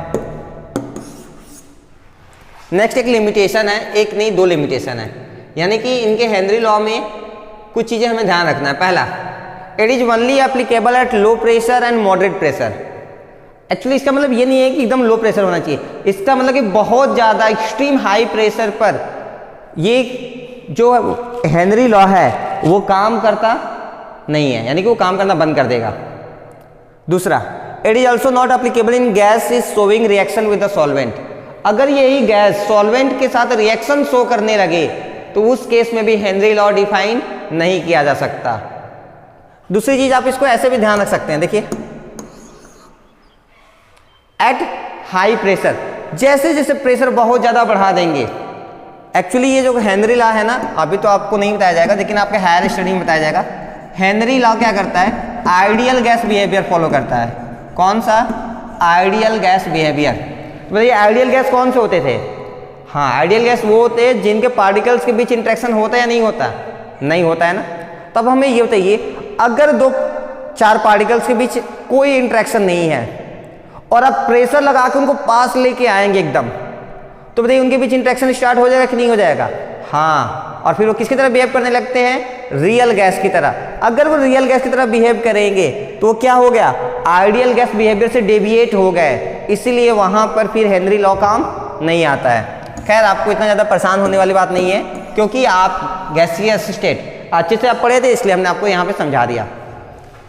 नेक्स्ट एक लिमिटेशन है, एक नहीं दो लिमिटेशन है, यानी कि इनके हेनरी लॉ में कुछ चीजें हमें ध्यान रखना है। पहला, it is only applicable at low pressure and moderate pressure. Actually इसका मतलब ये नहीं है कि एकदम लो प्रेशर होना चाहिए, इसका मतलब कि बहुत ज़्यादा एक्सट्रीम हाई प्रेशर पर ये जो हेनरी लॉ है वो काम करता नहीं है, यानी कि वो काम करना बंद कर देगा। दूसरा, it is also not applicable in gas is showing reaction with the solvent. अगर यही गैस सॉल्वेंट के साथ रिएक्शन शो करने लगे तो उस केस में भी हेनरी लॉ डिफाइन नहीं किया जा सकता। दूसरी चीज आप इसको ऐसे भी ध्यान रख सकते हैं, देखिए एट हाई प्रेशर, जैसे जैसे प्रेशर बहुत ज्यादा बढ़ा देंगे, एक्चुअली ये जो हेनरी लॉ है ना, अभी तो आपको नहीं बताया जाएगा लेकिन आपके हायर स्टडी में बताया जाएगा। हेनरी लॉ क्या करता है, आइडियल गैस बिहेवियर फॉलो करता है। कौन सा, आइडियल गैस बिहेवियर। तो बताइए आइडियल गैस कौन से होते थे, हाँ आइडियल गैस वो होते हैं जिनके पार्टिकल्स के बीच इंटरेक्शन होता है या नहीं होता, नहीं होता है ना। तब हमें ये बताइए अगर दो चार पार्टिकल्स के बीच कोई इंटरेक्शन नहीं है और आप प्रेशर लगा के उनको पास लेके आएंगे एकदम, तो बताइए उनके बीच इंटरेक्शन स्टार्ट हो जाएगा कि नहीं हो जाएगा, हाँ। और फिर वो किसकी तरह बिहेव करने लगते हैं, रियल गैस की तरह। अगर वो रियल गैस की तरह बिहेव करेंगे तो वो क्या हो गया, आइडियल गैस बिहेवियर से डेविएट हो गए, इसीलिए वहां पर फिर हेनरी लॉ काम नहीं आता है। खैर आपको इतना ज़्यादा परेशान होने वाली बात नहीं है, क्योंकि आप गैसियस स्टेट अच्छे से आप पढ़े थे, इसलिए हमने आपको यहाँ पे समझा दिया।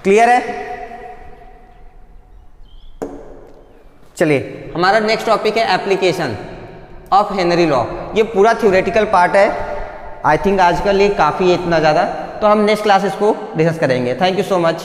क्लियर है। चलिए हमारा नेक्स्ट टॉपिक है एप्लीकेशन ऑफ हेनरी लॉ। ये पूरा थ्योरेटिकल पार्ट है, आई थिंक आजकल ये काफ़ी है इतना ज़्यादा, तो हम नेक्स्ट क्लास इसको डिस्कस करेंगे। Thank you so much.